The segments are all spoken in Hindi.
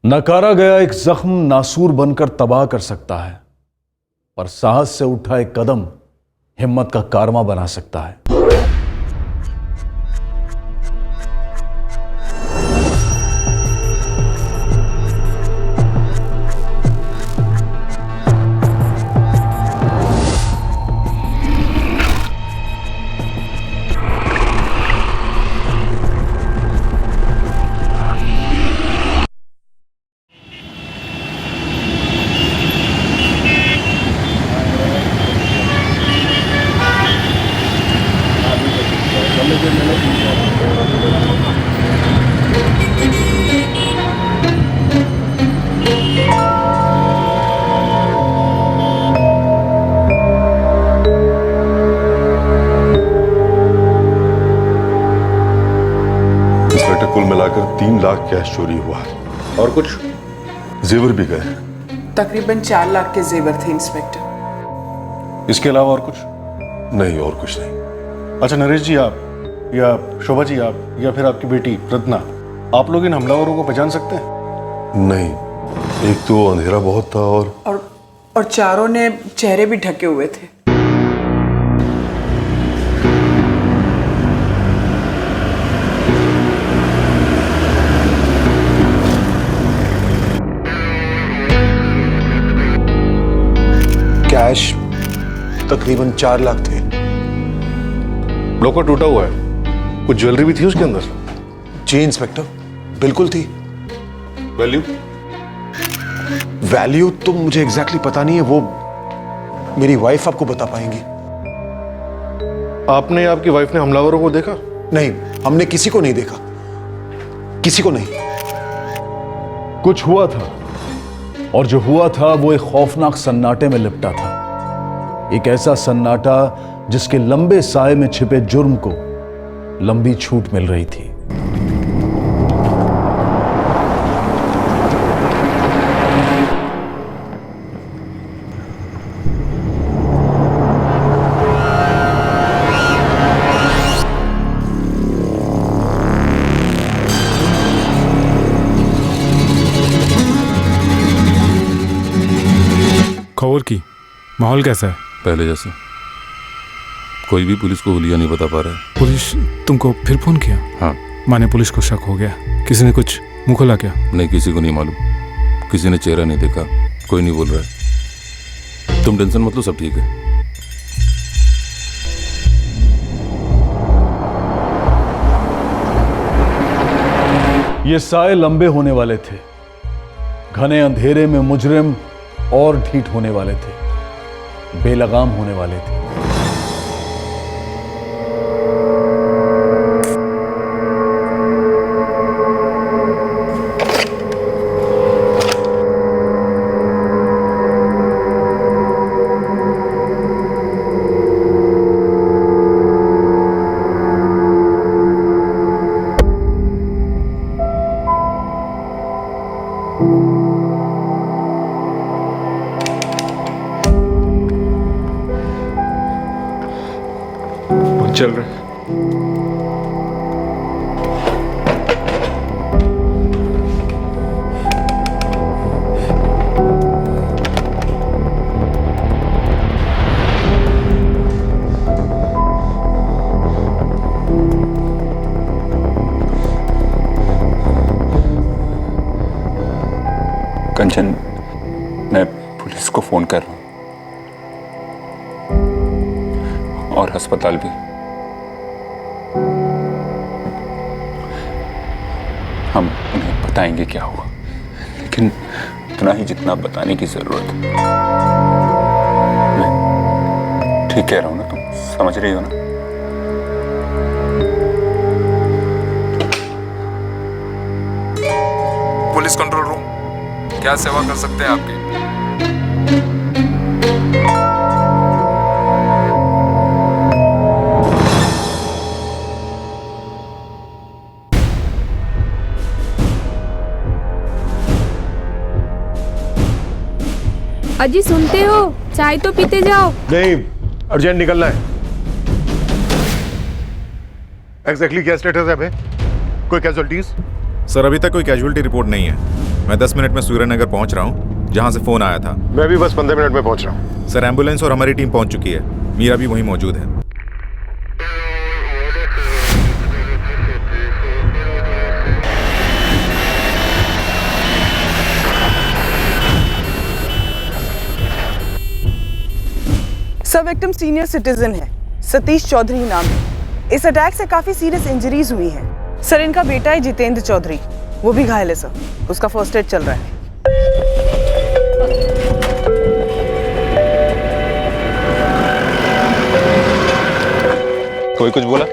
नकारा गया एक जख्म नासूर बनकर तबाह कर सकता है, पर साहस से उठा एक कदम हिम्मत का कारवा बना सकता है। कुल मिलाकर 3 लाख कैश चोरी हुआ है और कुछ जेवर भी गए। तकरीबन 4 लाख के जेवर थे इंस्पेक्टर। इसके अलावा और कुछ नहीं? और कुछ नहीं। अच्छा नरेश जी, आप या शोभा जी, आप या फिर आपकी बेटी रत्ना, आप लोग इन हमलावरों को पहचान सकते हैं? नहीं, एक तो अंधेरा बहुत था और चारों ने चेहरे भी ढके हुए थे। कैश तकरीबन 4 लाख थे। लॉकर टूटा हुआ है, कुछ ज्वेलरी भी थी उसके अंदर? जी इंस्पेक्टर, बिल्कुल थी। वैल्यू? वैल्यू तो मुझे एग्जैक्टली पता नहीं है, वो मेरी वाइफ आपको बता पाएंगी। आपने या आपकी वाइफ ने हमलावरों को देखा? नहीं, हमने किसी को नहीं देखा, किसी को नहीं। कुछ हुआ था, और जो हुआ था वो एक खौफनाक सन्नाटे में लिपटा था। एक ऐसा सन्नाटा जिसके लंबे साए में छिपे जुर्म को लंबी छूट मिल रही थी। खबर की माहौल कैसा है? पहले जैसे। कोई भी पुलिस को हुलिया नहीं बता पा रहा है। पुलिस तुमको फिर फोन किया? हाँ। माने पुलिस को शक हो गया, किसी ने कुछ मुंह खोला क्या? नहीं, किसी को नहीं मालूम, किसी ने चेहरा नहीं देखा, कोई नहीं बोल रहा है। तुम टेंशन मत लो, सब ठीक है। ये साए लंबे होने वाले थे, घने अंधेरे में मुजरिम और ढीठ होने वाले थे, बेलगाम होने वाले थे। चल रहा है। कंचन, मैं पुलिस को फोन कर रहा हूं और अस्पताल भी। हम उन्हें बताएंगे क्या हुआ, लेकिन उतना ही जितना बताने की जरूरत है। मैं ठीक कह रहा हूं ना? तुम समझ रही हो ना? पुलिस कंट्रोल रूम, क्या सेवा कर सकते हैं आपकी? अजी सुनते हो, चाय तो पीते जाओ। नहीं, अर्जेंट निकलना है। एग्जैक्टली क्या स्टेटस है? कोई कैजुअल्टीज? सर अभी तक कोई कैजुअल्टी रिपोर्ट नहीं है। मैं 10 मिनट में सूर्यनगर पहुंच रहा हूं, जहां से फोन आया था। मैं भी बस 15 मिनट में पहुंच रहा हूँ। सर, एम्बुलेंस और हमारी टीम पहुंच चुकी है। मीरा भी वहीं मौजूद है। सब विक्टिम सीनियर सिटीजन है, सतीश चौधरी नाम है। इस अटैक से काफी सीरियस इंजरीज हुई हैं। सर, इनका बेटा है जितेंद्र चौधरी, वो भी घायल है सर। उसका फर्स्ट एड चल रहा है। कोई कुछ बोला?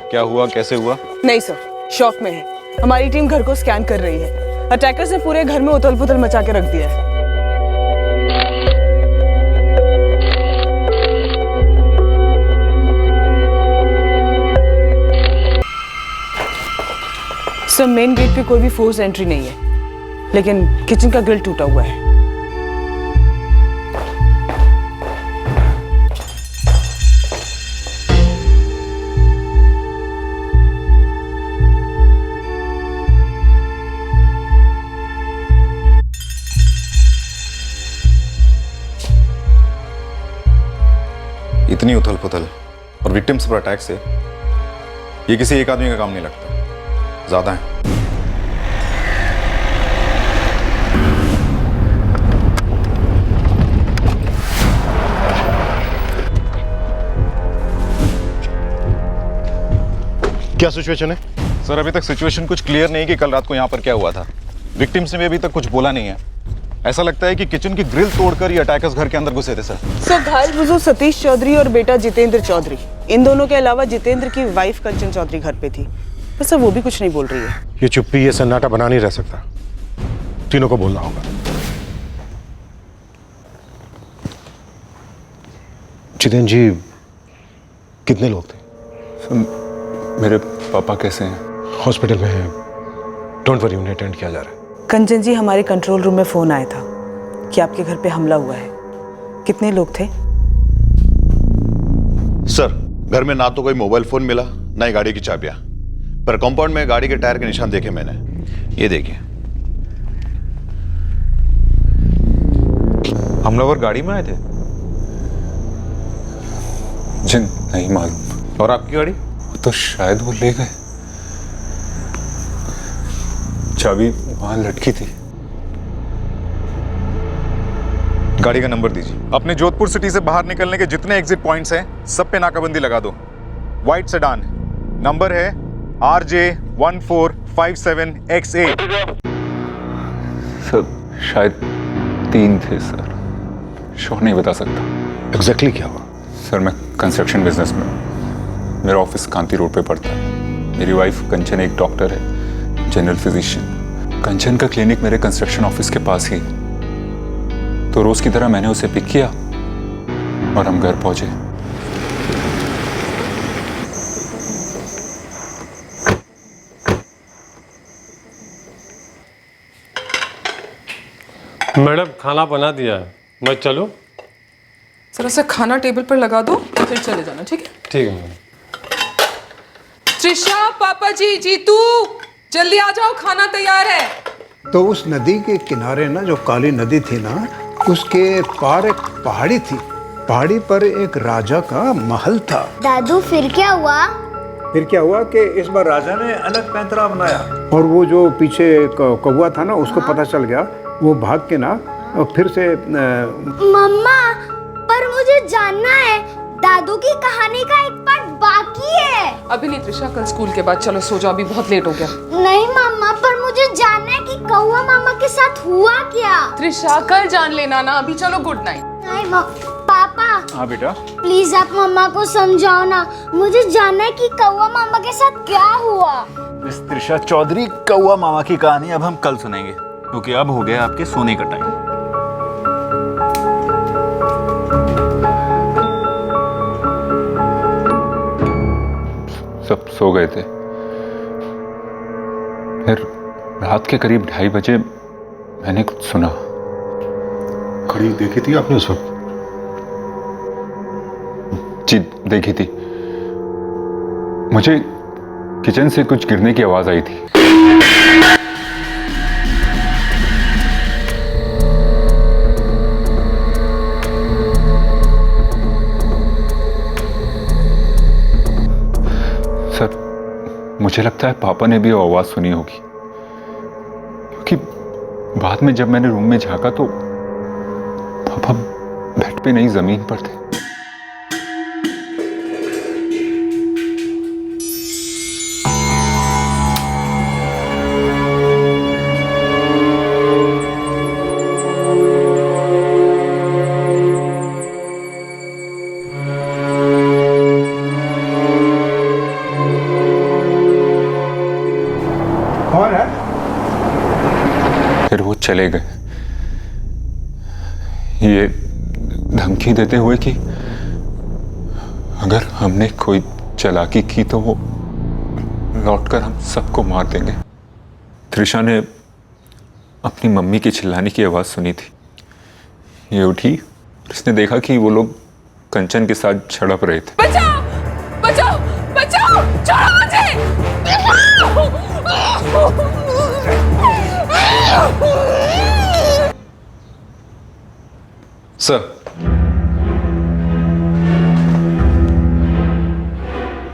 क्या हुआ, कैसे हुआ? नहीं सर, शॉक में है। हमारी टीम घर को स्कैन कर रही है। अटैकर्स ने पूरे घर में उथल पुथल मचा के रख दिया है। सर, मेन गेट पे कोई भी फोर्स एंट्री नहीं है, लेकिन किचन का ग्रिल टूटा हुआ है। इतनी उथल पुथल और विक्टिम्स पर अटैक से ये किसी एक आदमी का काम नहीं लगता, ज्यादा है। क्या सिचुएशन है? सर, अभी तक सिचुएशन कुछ क्लियर नहीं कि कल रात को यहाँ पर क्या हुआ था। विक्टिम्स ने भी अभी तक कुछ बोला नहीं है। ऐसा लगता है कि किचन की ग्रिल तोड़कर ये अटैकर्स घर के अंदर घुसे थे। सर, घायल बुजुर्ग सतीश चौधरी और बेटा जितेंद्र चौधरी, इन दोनों के अलावा जितेंद्र की वाइफ कंचन चौधरी घर पे थी। पर सर, वो भी कुछ नहीं बोल रही है। ये चुप्पी, ये सन्नाटा बना नहीं रह सकता। तीनों को बोलना होगा। जितेंद्र जी, कितने लोग थे? सर, मेरे पापा कैसे हैं? हॉस्पिटल में हैं। डोंट वरी, उन्हें अटेंड किया जा रहा है। कंचन जी, हमारे कंट्रोल रूम में फोन आया था कि आपके घर पे हमला हुआ है। कितने लोग थे? सर, घर में ना तो कोई मोबाइल फोन मिला, ना ही गाड़ी की चाबियां, पर कंपाउंड में गाड़ी के टायर के निशान देखे मैंने। ये देखिए। हमलावर गाड़ी में आए थे? जी नहीं मालूम। और आपकी गाड़ी? तो शायद वो ले गए। चाबी वहां लटकी थी। गाड़ी का नंबर दीजिए। अपने जोधपुर सिटी से बाहर निकलने के जितने एग्जिट पॉइंट्स हैं, सब पे नाकाबंदी लगा दो। व्हाइट सेडान, नंबर है RJ1457XA। सर, शायद 3 थे सर, श्योर नहीं बता सकता। एग्जैक्टली क्या हुआ? सर, मैं कंस्ट्रक्शन बिजनेस में हूँ। मेरा ऑफिस कांति रोड पे पड़ता है। मेरी वाइफ कंचन एक डॉक्टर है, जनरल फिजिशियन। कंचन का क्लिनिक मेरे कंस्ट्रक्शन ऑफिस के पास ही, तो रोज की तरह मैंने उसे पिक किया और हम घर पहुंचे। मैडम, खाना बना दिया है, मैं चलूं? जरा सा खाना टेबल पर लगा दो, फिर चले जाना। ठीक है? ठीक है मैडम। त्रिशा, पापा जी, जीतू, जल्दी आ जाओ, खाना तैयार है। तो उस नदी के किनारे ना, जो काली नदी थी ना, उसके पार एक पहाड़ी थी। पहाड़ी पर एक राजा का महल था। दादू, फिर क्या हुआ? फिर क्या हुआ कि इस बार राजा ने अलग पैंतरा बनाया, और वो जो पीछे कौवा था ना, उसको पता चल गया। वो भाग के ना फिर से मम्मा, पर मुझे जानना है, दादू की कहानी का एक पार्ट बाकी है। अभी नहीं त्रिशा, कल स्कूल के बाद। चलो सो जाओ, अभी बहुत लेट हो गया। नहीं मम्मा, पर मुझे जानना है कि कौवा मामा के साथ हुआ क्या। त्रिशा, कल जान लेना ना, अभी चलो, गुड नाइट। नहीं पापा। हाँ बेटा। प्लीज आप मम्मा को समझाओ ना, मुझे जानना है कि कौवा मामा के साथ क्या हुआ। मिस त्रिशा चौधरी, कौवा मामा की कहानी अब हम कल सुनेंगे, क्योंकि अब हो गया आपके सोने का टाइम। सब सो गए थे। फिर रात के करीब 2:30 बजे मैंने कुछ सुना। घड़ी देखी थी आपने उस वक्त? जी देखी थी। मुझे किचन से कुछ गिरने की आवाज आई थी। सर, मुझे लगता है पापा ने भी वो आवाज सुनी होगी, क्योंकि बाद में जब मैंने रूम में झांका तो पापा बेड पे नहीं जमीन पर थे। कौन है? फिर वो चले गए, ये धमकी देते हुए कि अगर हमने कोई चालाकी की तो वो लौटकर हम सबको मार देंगे। त्रिशा ने अपनी मम्मी की चिल्लाने की आवाज सुनी थी। ये उठी, उसने देखा कि वो लोग कंचन के साथ झड़प रहे थे। बचाओ बचाओ बचाओ, छोड़ो मुझे।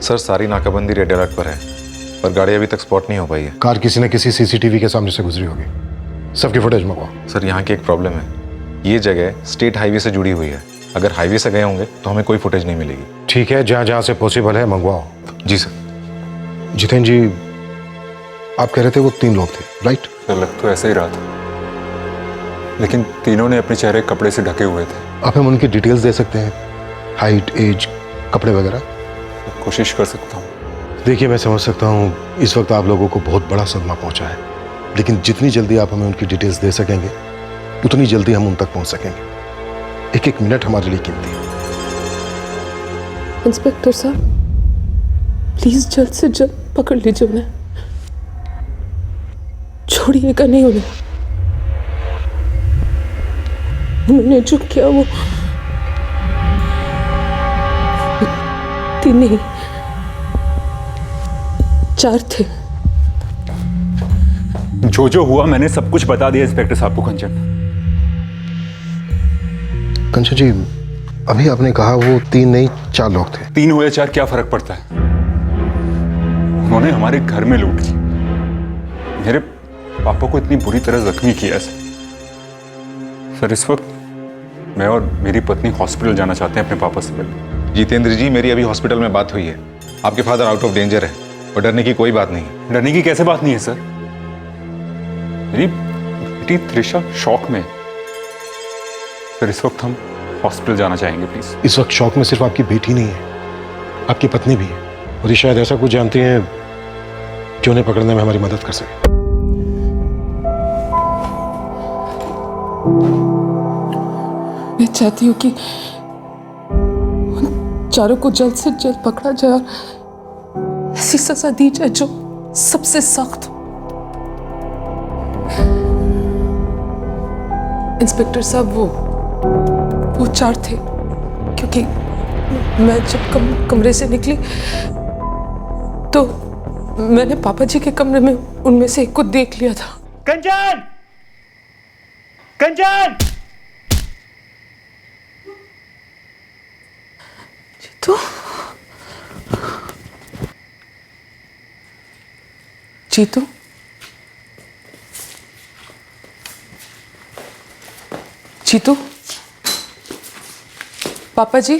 सर सारी नाकाबंदी रेड अलर्ट पर है, पर गाड़ी अभी तक स्पॉट नहीं हो पाई है। कार किसी न किसी सीसीटीवी के सामने से गुजरी होगी। सबकी फुटेज मंगवाओ। सर यहाँ की एक प्रॉब्लम है, ये जगह स्टेट हाईवे से जुड़ी हुई है। अगर हाईवे से गए होंगे तो हमें कोई फुटेज नहीं मिलेगी। ठीक है, जहाँ जहाँ से पॉसिबल है मंगवाओ। जी सर। जितेंद्र जी, आप कह रहे थे वो 3 लोग थे, राइट? तो लग तो ऐसा ही रहा था, लेकिन तीनों ने अपने चेहरे कपड़े से ढके हुए थे। आप हमें उनकी डिटेल्स दे सकते हैं? हाइट, एज, कपड़े वगैरह? कोशिश कर सकता हूँ। देखिए, मैं समझ सकता हूँ इस वक्त आप लोगों को बहुत बड़ा सदमा पहुंचा है, लेकिन जितनी जल्दी आप हमें उनकी डिटेल्स दे सकेंगे उतनी जल्दी हम उन तक पहुंच सकेंगे। एक एक मिनट हमारे लिए कीमती है। इंस्पेक्टर साहब, प्लीज जल्द से जल्द पकड़ लीजिए उन्हें, छोड़िएगा नहीं उन्हें। उन्होंने जो किया वो 3 नहीं 4 थे। जो जो हुआ मैंने सब कुछ बता दिया इंस्पेक्टर साहब को। कंचन जी, अभी आपने कहा वो 3 नहीं 4 लोग थे। 3 हो या 4 क्या फर्क पड़ता है? उन्होंने हमारे घर में लूट की, मेरे पापा को इतनी बुरी तरह जख्मी किया। सर, इस वक्त मैं और मेरी पत्नी हॉस्पिटल जाना चाहते हैं अपने पापा से मिलने। जितेंद्र जी, मेरी अभी हॉस्पिटल में बात हुई है। आपके फादर आउट ऑफ डेंजर है और डरने की कोई बात नहीं। डरने की कैसे बात नहीं है सर? मेरी बेटी त्रिशा शॉक में। सर, इस वक्त हम हॉस्पिटल जाना चाहेंगे प्लीज। इस वक्त शॉक में सिर्फ आपकी बेटी नहीं है, आपकी पत्नी भी है, और ये शायद ऐसा कुछ जानती हैं जो उन्हें पकड़ने में हमारी मदद कर सके। मैं चाहती हूँ कि उन चारों को जल्द से जल्द पकड़ा जाए और ऐसी सजा दी जाए जो सबसे सख्त हो। इंस्पेक्टर साहब, वो 4 थे, क्योंकि मैं जब कमरे से निकली तो मैंने पापा जी के कमरे में उनमें से एक को देख लिया था। कंचन! कंचन! जीतू, जीतू, जीतू, पापा जी,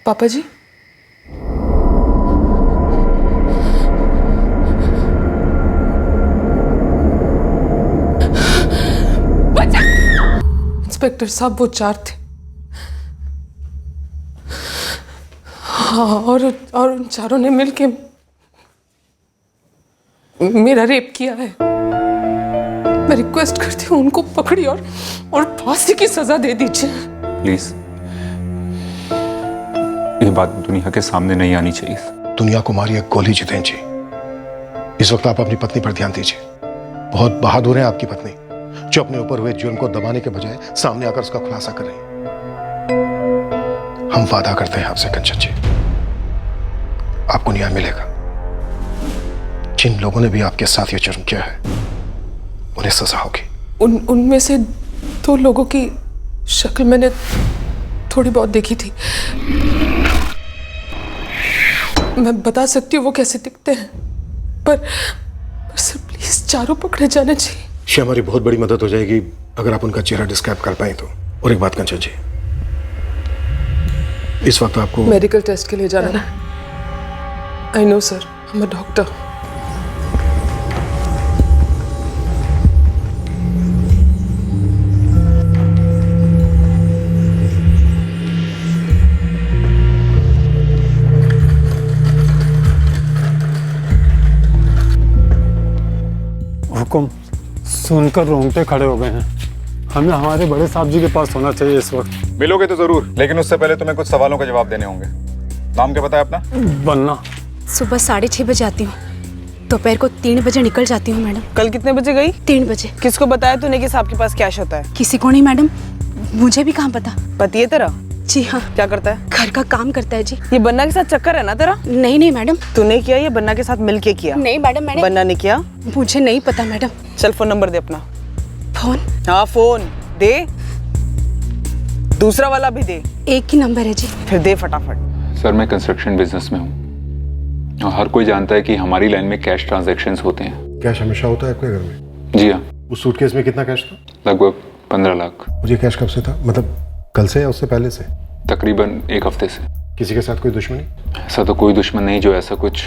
पापा जी, इंस्पेक्टर साहब, वो 4 थे। हाँ, और उन चारों ने मिलके मेरा रेप किया है। मैं रिक्वेस्ट करती हूँ उनको पकड़ी और फांसी की सजा दे दीजिए प्लीज। ये बात दुनिया के सामने नहीं आनी चाहिए। दुनिया को मारी एक गोली, जितेंद्र जी। इस वक्त आप अपनी पत्नी पर ध्यान दीजिए। बहुत बहादुर है आपकी पत्नी, जो अपने ऊपर हुए जुर्म को दबाने के बजाय सामने आकर उसका खुलासा कर रही है। हम वादा करते हैं आपसे कंचन जी, आपको न्याय मिलेगा। जिन लोगों ने भी आपके साथ ये जुर्म किया है उन्हें सजा होगी। उनमें से 2 लोगों की शक्ल मैंने थोड़ी बहुत देखी थी। मैं बता सकती हूँ वो कैसे दिखते हैं, पर सर प्लीज चारों पकड़े जाने चाहिए। ये हमारी बहुत बड़ी मदद हो जाएगी अगर आप उनका चेहरा डिस्क्राइब कर पाए तो। और एक बात कंचन जी, इस वक्त आपको मेडिकल टेस्ट के लिए जाना है। I know sir, I am a doctor. हुकुम सुनकर रोंगटे खड़े हो गए हैं। हमें हमारे बड़े साहब जी के पास होना चाहिए इस वक्त। मिलोगे तो जरूर, लेकिन उससे पहले तुम्हें कुछ सवालों के जवाब देने होंगे। नाम क्या बताया अपना? बन्ना। सुबह 6:30 बजे आती हूँ, दोपहर को 3 बजे निकल जाती हूँ मैडम। कल कितने बजे गई? 3 बजे। किसको बताया तूने कि साहब के पास कैश होता है? किसी को नहीं मैडम, मुझे भी कहाँ पता। पति है तेरा? जी हाँ। क्या करता है? घर का काम करता है जी। ये बन्ना के साथ चक्कर है ना तेरा? नहीं नहीं मैडम। तूने किया या बन्ना के साथ मिलके किया? नहीं मैडम, मैंने। बन्ना ने किया? मुझे नहीं पता मैडम। चल फोन नंबर दे अपना। फोन? हाँ फोन दे, दूसरा वाला भी दे। एक ही नंबर है जी। फिर दे फटाफट। सर मैं कंस्ट्रक्शन बिजनेस में हूँ और हर कोई जानता है कि हमारी लाइन में कैश ट्रांजैक्शंस होते हैं। कैश हमेशा होता है आपके घर में? जी हाँ। उस सूटकेस में कितना कैश था? लगभग 15 लाख। मुझे कैश कब से था, मतलब कल से या उससे पहले से? तकरीबन 1 हफ्ते से। किसी के साथ कोई दुश्मनी? ऐसा तो कोई दुश्मन नहीं जो ऐसा कुछ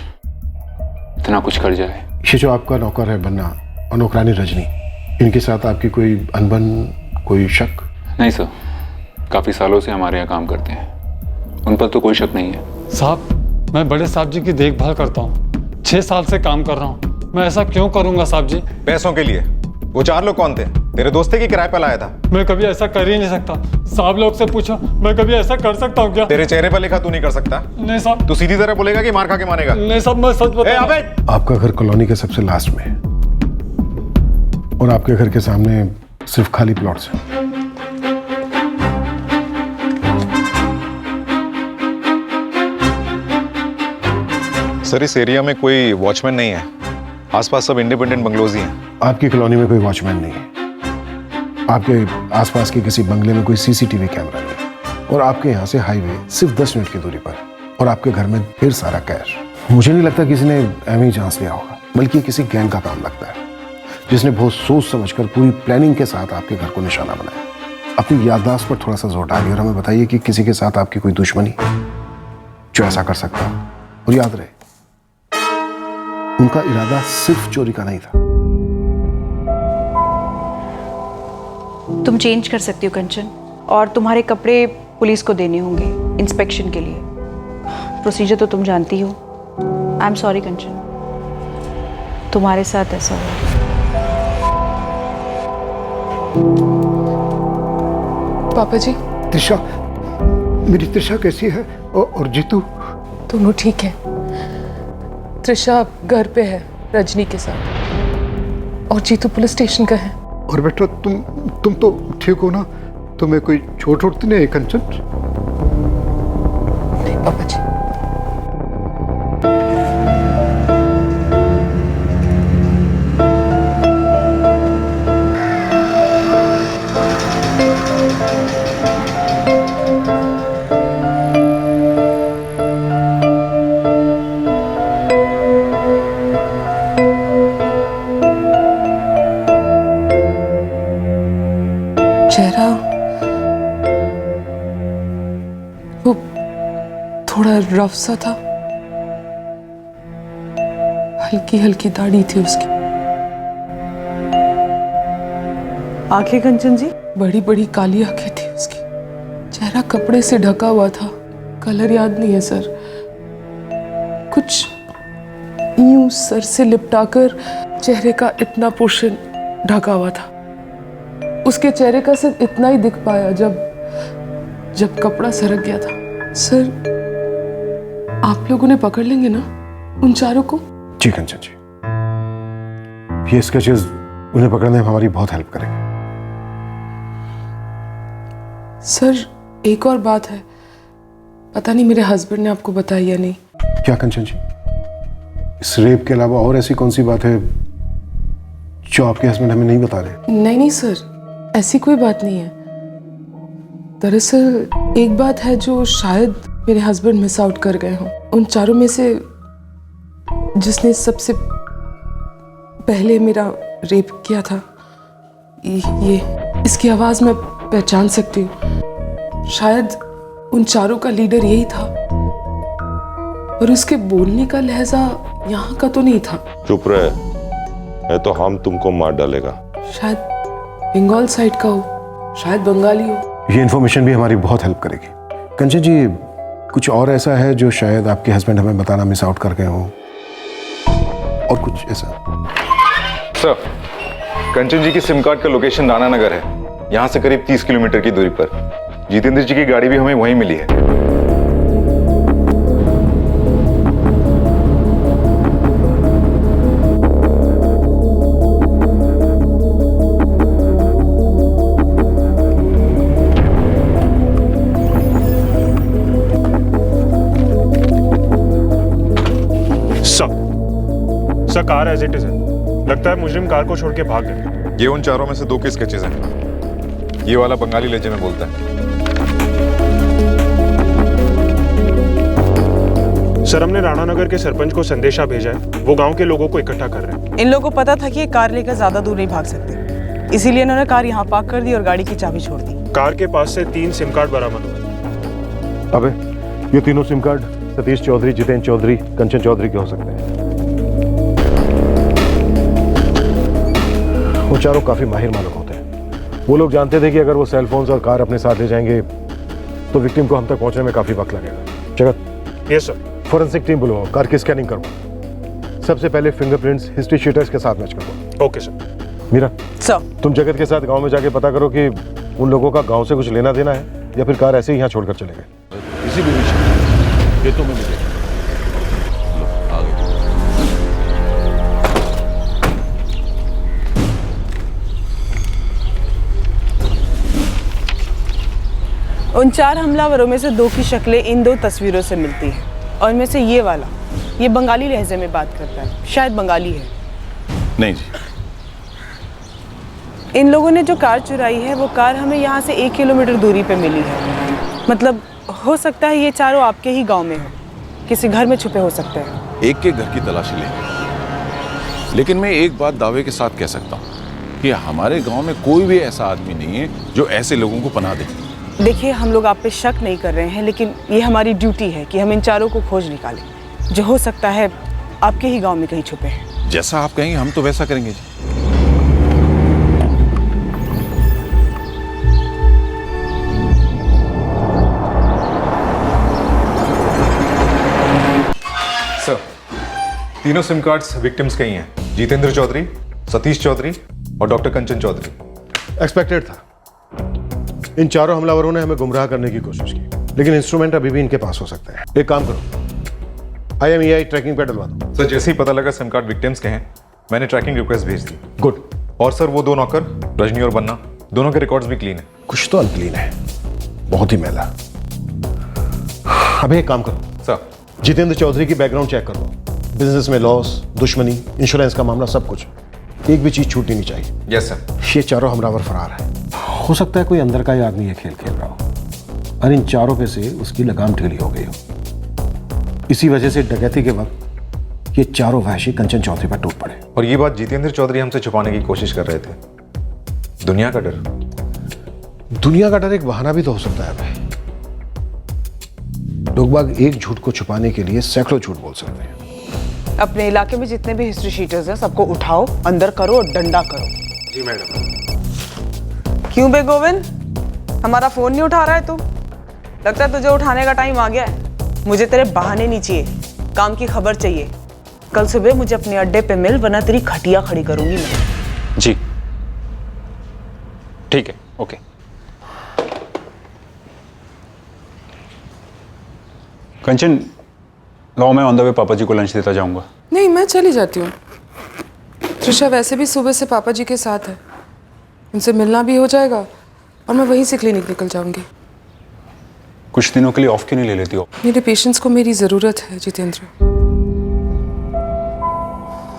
इतना कुछ कर जाए। ये जो आपका नौकर है बन्ना और नौकरानी रजनी, इनके साथ आपकी कोई अनबन, कोई शक? नहीं सर, काफ़ी सालों से हमारे यहाँ काम करते हैं, उन पर तो कोई शक नहीं है। साहब मैं बड़े साहब जी की देखभाल करता हूँ, 6 साल से काम कर रहा हूँ। मैं ऐसा क्यों करूँगा साहब जी? पैसों के लिए? वो 4 लोग कौन थे? तेरे दोस्त की किराए पर लाया था? मैं कभी ऐसा कर ही नहीं सकता। साहब लोग से पूछो, मैं कभी ऐसा कर सकता हूँ क्या? तेरे चेहरे पर लिखा तू नहीं कर सकता। नहीं साहब। तू सीधी तरह बोलेगा कि मार खा के मानेगा? नहीं साहब, मैं सच बता रहा हूं। आपका घर कॉलोनी के सबसे लास्ट में है और आपके घर के सामने सिर्फ खाली प्लॉट्स हैं। सर इस एरिया में कोई वॉचमैन नहीं है, आसपास सब इंडिपेंडेंट बंगलोज ही हैं। आपकी कॉलोनी में कोई वॉचमैन नहीं है, आपके आसपास के किसी बंगले में कोई सीसीटीवी कैमरा नहीं, और आपके यहाँ से हाईवे सिर्फ 10 मिनट की दूरी पर है, और आपके घर में ढेर सारा कैश। मुझे नहीं लगता किसी ने एम ही चांस लिया होगा, बल्कि किसी गैंग का काम लगता है जिसने बहुत सोच समझकर पूरी प्लानिंग के साथ आपके घर को निशाना बनाया। अपनी याददाश्त पर थोड़ा सा जोर डालिए और हमें बताइए कि किसी के साथ आपकी कोई दुश्मनी जो ऐसा कर सकता हो। और याद रहे, उनका इरादा सिर्फ चोरी का नहीं था। तुम चेंज कर सकती हो कंचन, और तुम्हारे कपड़े पुलिस को देने होंगे इंस्पेक्शन के लिए। प्रोसीजर तो तुम जानती हो। आई एम सॉरी कंचन, तुम्हारे साथ ऐसा हुआ। पापा जी। त्रिशा, मेरी त्रिशा कैसी है? और जीतू? दोनों ठीक है। त्रिशा घर पे है रजनी के साथ, और जीतू पुलिस स्टेशन का है। और बेटा तुम तो ठीक हो ना? तुम्हें कोई चोट उठती नहीं कंचन? नहीं पापा जी। चेहरा वो थोड़ा रफ सा था, हल्की हल्की दाढ़ी थी उसकी। आंखें कंचन जी? बड़ी बड़ी काली आंखें थी उसकी। चेहरा कपड़े से ढका हुआ था, कलर याद नहीं है सर। कुछ यूं सर से लिपटाकर चेहरे का इतना पोर्शन ढका हुआ था। उसके चेहरे का सिर्फ इतना ही दिख पाया जब कपड़ा सरक गया था। सर आप लोगों ने पकड़ लेंगे ना उन चारों को? जी कंचन जी, ये स्केचेस उन्हें पकड़ने में हमारी बहुत हेल्प करेंगे। सर एक और बात है, पता नहीं मेरे हस्बैंड ने आपको बताई या नहीं। क्या कंचन जी? इस रेप के अलावा और ऐसी कौन सी बात है जो आपके हस्बैंड हमें नहीं बता रहे? नहीं नहीं सर, ऐसी कोई बात नहीं है। दरअसल एक बात है जो शायद मेरे हस्बैंड मिस आउट कर गए हों। उन चारों में से जिसने सबसे पहले मेरा रेप किया था, ये इसकी आवाज मैं पहचान सकती हूँ। शायद उन चारों का लीडर यही था, और उसके बोलने का लहजा यहाँ का तो नहीं था। चुप रहे, है तो हम तुमको मार डालेगा। शायद बंगाल साइड का हो, शायद बंगाली हो। ये इन्फॉर्मेशन भी हमारी बहुत हेल्प करेगी। कंचन जी, कुछ और ऐसा है जो शायद आपके हस्बैंड हमें बताना मिस आउट कर गए हो, और कुछ ऐसा? सर, कंचन जी की सिम कार्ड का लोकेशन राणा नगर है, यहाँ से करीब 30 किलोमीटर की दूरी पर। जितेंद्र जी की गाड़ी भी हमें वहीं मिली है। Sir, car as it is है। लगता है मुजरिम कार को छोड़ के भाग गए। ये उन चारों में से 2 के स्केचेस हैं। ये वाला बंगाली लहजे में बोलता है। सर, हमने राणा नगर के सरपंच को संदेशा भेजा है, वो गांव के लोगों को इकट्ठा कर रहे हैं। इन लोगों को पता था कि ये कार लेकर ज्यादा दूर नहीं भाग सकते, इसीलिए इन्होंने कार यहाँ पार्क कर दी और गाड़ी की चाबी छोड़ दी। कार के पास से 3 सिम कार्ड बरामद हुए। अबे, ये तीनों सिम कार्ड सतीश चौधरी, जितेंद्र चौधरी, कंचन चौधरी के हो सकते हैं। वो चारों काफी माहिर मालूम होते हैं। वो लोग जानते थे कि अगर वो सेल फोन्स और कार अपने साथ ले जाएंगे तो विक्टिम को हम तक पहुंचने में काफी वक्त लगेगा। Jagat, yes sir. Forensic team बुलवाओ, कार की स्कैनिंग करवाओ। सबसे पहले फिंगरप्रिंट्स हिस्ट्री शीटर्स के साथ मैच करवाओ। Okay sir. मीरा, सर, तुम जगत के साथ गांव में जाके पता करो कि उन लोगों का गांव से कुछ लेना देना है या फिर कार ऐसे ही यहाँ छोड़कर चले गए। किसी भी विषय ये तो मैं मिलेगा। उन 4 हमलावरों में से 2 की शक्लें इन 2 तस्वीरों से मिलती हैं, और इनमें से ये वाला, ये बंगाली लहजे में बात करता है, शायद बंगाली है। नहीं जी। इन लोगों ने जो कार चुराई है वो कार हमें यहाँ से 1 किलोमीटर दूरी पे मिली है। मतलब हो सकता है ये चारों आपके ही गांव में हो, किसी घर में छुपे हो सकते हैं। एक के घर की तलाशी लेंगे, लेकिन मैं एक बात दावे के साथ कह सकता हूँ कि हमारे गांव में कोई भी ऐसा आदमी नहीं है जो ऐसे लोगों को पनाह दे। देखिए, हम लोग आप पे शक नहीं कर रहे हैं, लेकिन ये हमारी ड्यूटी है कि हम इन चारों को खोज निकालें, जो हो सकता है आपके ही गांव में कहीं छुपे हैं। जैसा आप कहेंगे हम तो वैसा करेंगे जी। सर, तीनों सिम कार्ड्स विक्टिम्स के ही हैं। जितेंद्र चौधरी, सतीश चौधरी और डॉक्टर कंचन चौधरी। एक्सपेक्टेड था। इन चारों हमलावरों ने हमें गुमराह करने की कोशिश की, लेकिन इंस्ट्रूमेंट अभी भी इनके पास हो सकते हैं। एक काम करो, IMEI ट्रैकिंग पे डलवा दो। सर, जैसे ही पता लगा सिम कार्ड विक्टिम्स के हैं, मैंने ट्रैकिंग रिक्वेस्ट भेज दी। गुड। और सर, वो 2 नौकर, रजनी और बन्ना, दोनों के रिकॉर्ड्स भी क्लीन है। कुछ तो अनक्लीन है, बहुत ही मैला। अबे एक काम करो सर, जितेंद्र चौधरी की बैकग्राउंड चेक करो। बिजनेस में लॉस, दुश्मनी, इंश्योरेंस का मामला, सब कुछ। एक भी चीज छूटनी नहीं चाहिए। Yes sir. ये चारों हमलावर फरार है। हो सकता है कोई अंदर का ही आदमी ये खेल खेल रहा हो और इन चारों पे से उसकी लगाम ढीली हो गई हो। इसी वजह से डकैती के वक्त ये चारों वहशी कंचन चौधरी पर टूट पड़े। और ये बात जितेंद्र चौधरी हमसे छुपाने की कोशिश कर रहे थे। दुनिया का डर। दुनिया का डर एक बहाना भी तो हो सकता है भाई। लोग बाग एक झूठ को छुपाने के लिए सैकड़ों झूठ बोल सकते हैं। अपने इलाके में जितने भी हिस्ट्री शीटर्स हैं सबको उठाओ, अंदर करो और डंडा करो। जी मैडम। क्यों बे गोविंद, हमारा फोन नहीं उठा रहा है तू? लगता है तुझे उठाने का टाइम आ गया है। मुझे तेरे बहाने नहीं चाहिए, काम की खबर चाहिए। कल सुबह मुझे अपने अड्डे पे मिल, वरना तेरी खटिया खड़ी करूंगी मैं। जी ठीक है, ओके। कंचन, गाँव में ऑन द वे पापा जी को लंच देता जाऊंगा। नहीं, मैं चली जाती हूँ। त्रिशा वैसे भी सुबह से पापा जी के साथ है, उनसे मिलना भी हो जाएगा और मैं वहीं से क्लिनिक निकल जाऊंगी। कुछ दिनों के लिए ऑफ क्यों नहीं ले लेती हो? मेरे पेशेंट्स को मेरी ज़रूरत है जितेंद्र,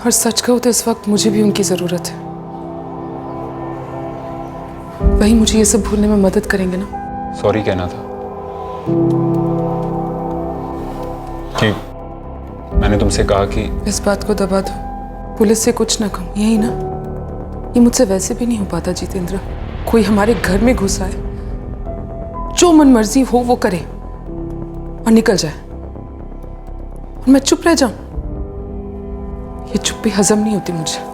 और सच कहूँ तो इस वक्त मुझे भी उनकी ज़रूरत है। वही मुझे ये सब भूलने में मदद करेंगे ना। सॉरी कहना था कि मैंने तुमसे कहा कि इस बात को दबा दो, पुलिस से कुछ ना कहूँ, यही ना? ये मुझसे वैसे भी नहीं हो पाता जितेंद्र। कोई हमारे घर में घुस आए, जो मन मर्जी हो वो करे और निकल जाए, और मैं चुप रह जाऊं। ये चुप्पी हजम नहीं होती मुझे।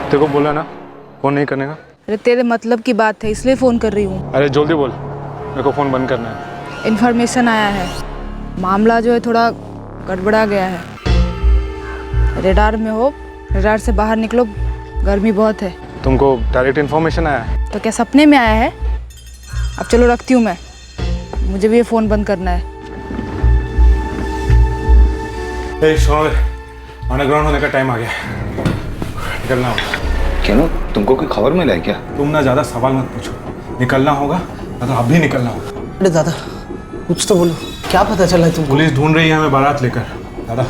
तेरे को बोला ना फोन नहीं करने का। अरे तेरे मतलब की बात है, इसलिए फ़ोन कर रही हूँ। अरे जल्दी बोल, मेरे को फोन बंद करना है। इन्फॉर्मेशन आया है, मामला जो है थोड़ा गड़बड़ा गया है। रेडार में हो, रेडार से बाहर निकलो, गर्मी बहुत है। तुमको डायरेक्ट इन्फॉर्मेशन आया है? तो क्या सपने में आया है? अब चलो रखती हूँ मैं, मुझे भी ये फ़ोन बंद करना है। अंडरग्राउंड होने का टाइम आ गया, निकलना होगा। क्यों, तुमको कोई खबर मिला है क्या? तुम ना ज्यादा सवाल मत पूछो, निकलना होगा तो अभी निकलना होगा। अरे दादा कुछ तो बोलो, क्या पता चला है तुमको? पुलिस ढूंढ रही है हमें बारात लेकर। दादा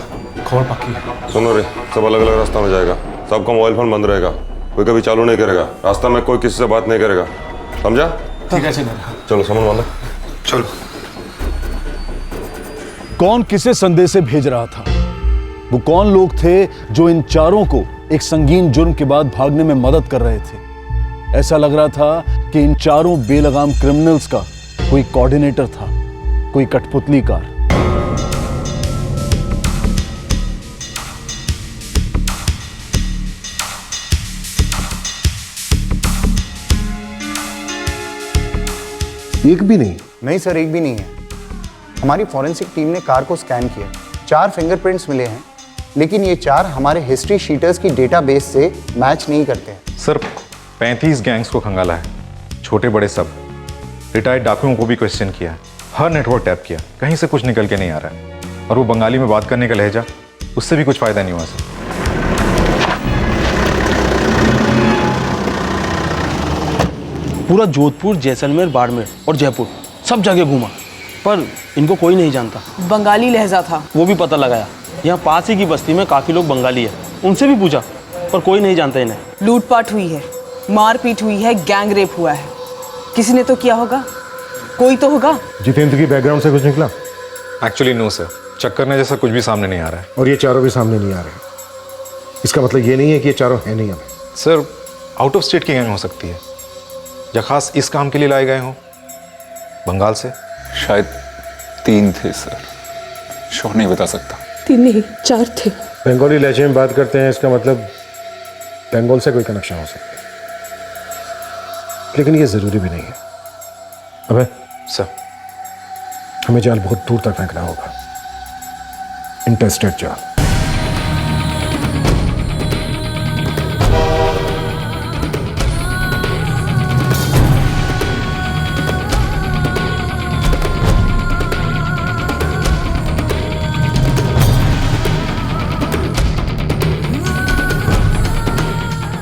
खबर पक्की है। सुनो रे, सब अलग अलग रास्ता में जाएगा, सबका मोबाइल फोन बंद रहेगा, कोई कभी चालू नहीं करेगा, रास्ता में कोई किसी से बात नहीं करेगा, समझा? ठीक है दादा। चलो सामान वाला चलो। कौन किसे संदेशे भेज रहा था? वो कौन लोग थे जो इन चारों को एक संगीन जुर्म के बाद भागने में मदद कर रहे थे? ऐसा लग रहा था कि इन चारों बेलगाम क्रिमिनल्स का कोई कोऑर्डिनेटर था, कोई कठपुतलीकार। एक भी नहीं? नहीं सर, एक भी नहीं है। हमारी फॉरेंसिक टीम ने कार को स्कैन किया, 4 फिंगरप्रिंट्स मिले हैं, लेकिन ये 4 हमारे हिस्ट्री शीटर्स की डेटाबेस से मैच नहीं करते हैं। सर 35 गैंग्स को खंगाला है, छोटे बड़े सब। रिटायर्ड डाकुओं को भी क्वेश्चन किया, हर नेटवर्क टैप किया, कहीं से कुछ निकल के नहीं आ रहा है। और वो बंगाली में बात करने का लहजा, उससे भी कुछ फायदा नहीं हुआ सर। पूरा जोधपुर, जैसलमेर, बाड़मेर और जयपुर सब जगह घूमा, पर इनको कोई नहीं जानता। बंगाली लहजा था, वो भी पता लगाया। यहाँ पास ही की बस्ती में काफ़ी लोग बंगाली है, उनसे भी पूछा, पर कोई नहीं जानता इन्हें। लूटपाट हुई है, मारपीट हुई है, गैंग रेप हुआ है, किसी ने तो किया होगा, कोई तो होगा। जितेंद्र की बैकग्राउंड से कुछ निकला? एक्चुअली नो सर, चक्कर ने जैसा कुछ भी सामने नहीं आ रहा है। और ये चारों भी सामने नहीं आ रहे? इसका मतलब ये नहीं है कि ये चारों हैं नहीं हमें? सर आउट ऑफ स्टेट की गैंग हो सकती है, या खास इस काम के लिए लाए गए हों बंगाल से। शायद 3 थे सर, श्योर नहीं बता सकता। 3 नहीं 4 थे। बंगाली लहजे में बात करते हैं, इसका मतलब बंगाल से कोई कनेक्शन हो सकता है, लेकिन ये जरूरी भी नहीं है। अबे सर, हमें जाल बहुत दूर तक फेंकना होगा, इंटरस्टेट जाल।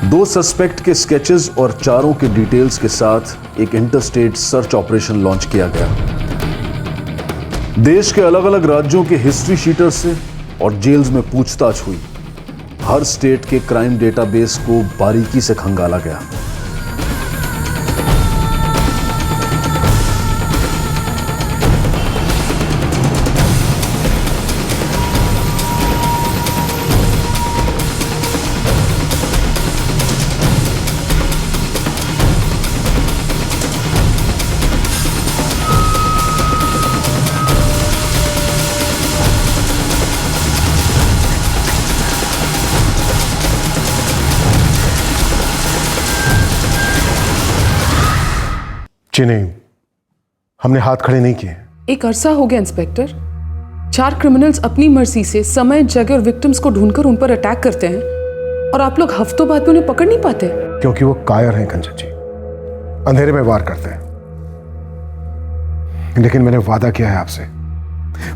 दो सस्पेक्ट के स्केचेस और चारों के डिटेल्स के साथ एक इंटरस्टेट सर्च ऑपरेशन लॉन्च किया गया। देश के अलग अलग राज्यों के हिस्ट्री शीटर से और जेल्स में पूछताछ हुई। हर स्टेट के क्राइम डेटाबेस को बारीकी से खंगाला गया। जी नहीं, हमने हाथ खड़े नहीं किए। एक अरसा हो गया इंस्पेक्टर, 4 क्रिमिनल्स अपनी मर्जी से समय, जगह और विक्टिम्स को ढूंढकर उन पर अटैक करते हैं, और आप लोग हफ्तों बाद में उन्हें पकड़ नहीं पाते। क्योंकि वो कायर हैं कंचन जी, अंधेरे में वार करते हैं। लेकिन मैंने वादा किया है आपसे,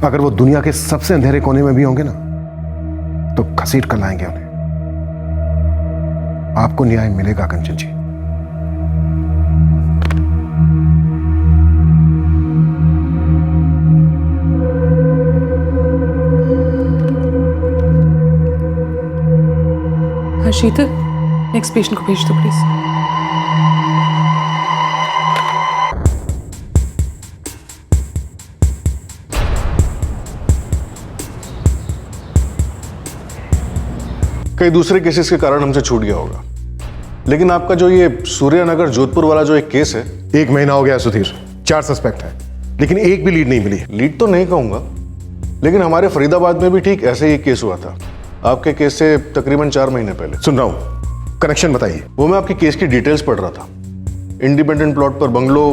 अगर वो दुनिया के सबसे अंधेरे कोने में भी होंगे ना, तो तो घसीट कर लाएंगे उन्हें। आपको न्याय मिलेगा कंचन जी। हाँ शीतल, नेक्स्ट पेशेंट को भेज दो प्लीज। कई दूसरे केसेस के कारण हमसे छूट गया होगा, लेकिन आपका जो ये सूर्यनगर जोधपुर वाला जो एक केस है, 1 महीना हो गया सुधीर, 4 सस्पेक्ट है, लेकिन एक भी लीड नहीं मिली। लीड तो नहीं कहूंगा, लेकिन हमारे फरीदाबाद में भी ठीक ऐसे ही एक केस हुआ था, आपके केस से तकरीबन 4 महीने पहले। सुन रहा हूं, कनेक्शन बताइए। वो मैं आपकी केस की डिटेल्स पढ़ रहा था। इंडिपेंडेंट प्लॉट पर बंगलो,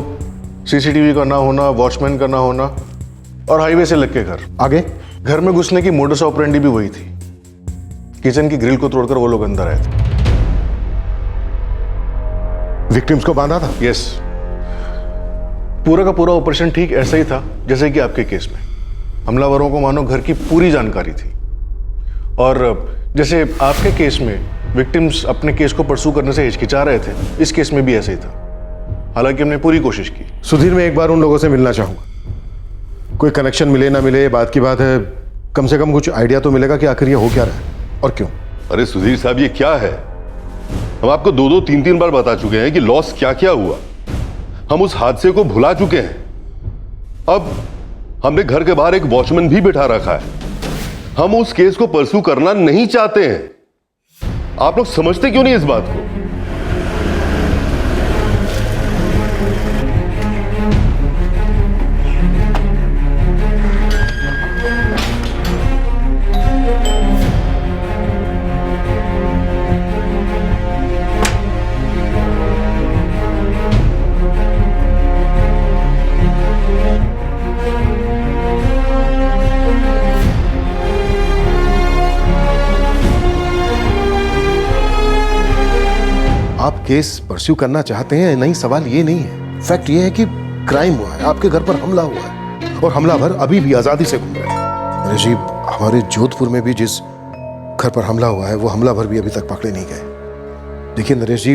सीसीटीवी का ना होना, वॉचमैन का ना होना और हाईवे से लग के घर। आगे घर में घुसने की मोडस ऑपरेंडी भी वही थी। किचन की ग्रिल को तोड़कर वो लोग अंदर आए थे। विक्टिम्स को बांधा था? यस। पूरा का पूरा ऑपरेशन ठीक ऐसा ही था जैसे कि आपके केस में। हमलावरों को मानो घर की पूरी जानकारी थी, और जैसे आपके केस में विक्टिम्स अपने केस को परसू करने से हिचकिचा रहे थे, इस केस में भी ऐसे ही था। हालांकि हमने पूरी कोशिश की। सुधीर, मैं एक बार उन लोगों से मिलना चाहूंगा। कोई कनेक्शन मिले ना मिले बात की बात है, कम से कम कुछ आइडिया तो मिलेगा कि आखिर ये हो क्या रहा है और क्यों। अरे सुधीर साहब, ये क्या है? हम आपको 2-2, 3-3 बार बता चुके हैं कि लॉस क्या क्या हुआ। हम उस हादसे को भुला चुके हैं। अब हमने घर के बाहर एक वॉचमैन भी बिठा रखा है। हम उस केस को परसू करना नहीं चाहते हैं। आप लोग समझते क्यों नहीं इस बात को? आप केस परस्यू करना चाहते हैं, नहीं, सवाल ये नहीं है। फैक्ट ये है कि क्राइम हुआ है, आपके घर पर हमला हुआ है और हमलावर अभी भी आजादी से घूम रहे हैं। नरेश जी, हमारे जोधपुर में भी जिस घर पर हमला हुआ है वो हमलावर भी अभी तक पकड़े नहीं गए। देखिए नरेश जी,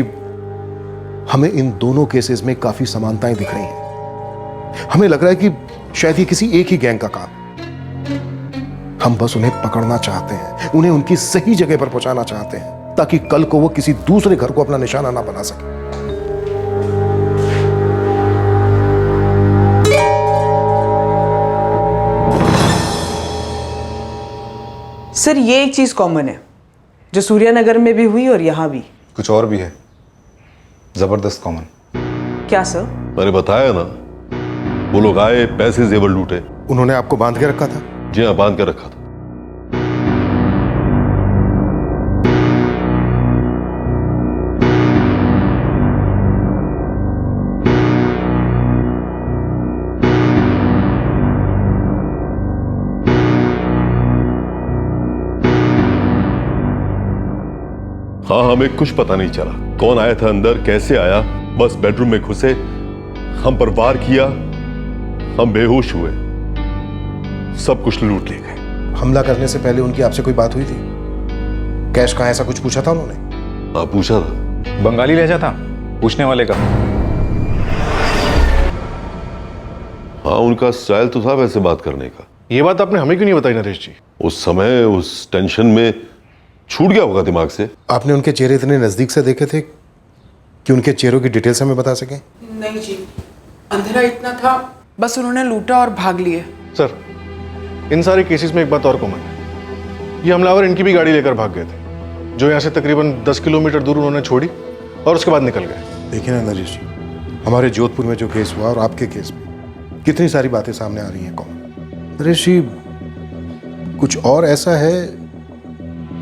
हमें इन दोनों केसेस में काफी समानताएं दिख रही हैं। हमें लग रहा है कि शायद ये किसी एक ही गैंग का काम है। हम बस उन्हें पकड़ना चाहते हैं, उन्हें उनकी सही जगह पर पहुंचाना चाहते हैं, ताकि कल को वो किसी दूसरे घर को अपना निशाना ना बना सके। सर, ये एक चीज कॉमन है जो सूर्यनगर में भी हुई और यहां भी। कुछ और भी है, जबरदस्त कॉमन। क्या सर? मैंने बताया ना, वो लोग आए, पैसे जेवर लूटे। उन्होंने आपको बांध के रखा था? जी हाँ, बांध के रखा था। हाँ, हमें कुछ पता नहीं चला कौन आया था अंदर, कैसे आया। बस बेडरूम में घुसे, हम पर वार किया, हम बेहोश हुए, सब कुछ लूट ले गए। हमला करने से पहले उनकी आपसे कोई बात हुई थी? कैश कहाँ, ऐसा कुछ पूछा था उन्होंने? हाँ, पूछा था। बंगाली लहजा था पूछने वाले का। हाँ, उनका स्टाइल तो था वैसे बात करने का। ये बात आपने हमें क्यों नहीं बताई नरेश जी? उस समय उस टेंशन में छूट गया होगा दिमाग से। आपने उनके चेहरे इतने नजदीक से देखे थे कि उनके चेहरों की डिटेल्स हमें बता सकें? नहीं जी, अंधेरा इतना था, बस उन्होंने लूटा और भाग लिए। सर, इन सारे केसेस में एक बात और कॉमन है। ये हमलावर इनकी भी गाड़ी लेकर भाग गए थे, जो यहाँ से तकरीबन 10 किलोमीटर दूर उन्होंने छोड़ी और उसके बाद निकल गए। देखिए ना नरेश जी, हमारे जोधपुर में जो केस हुआ और आपके केस में कितनी सारी बातें सामने आ रही हैं कॉमन। नरेश जी, कुछ और ऐसा है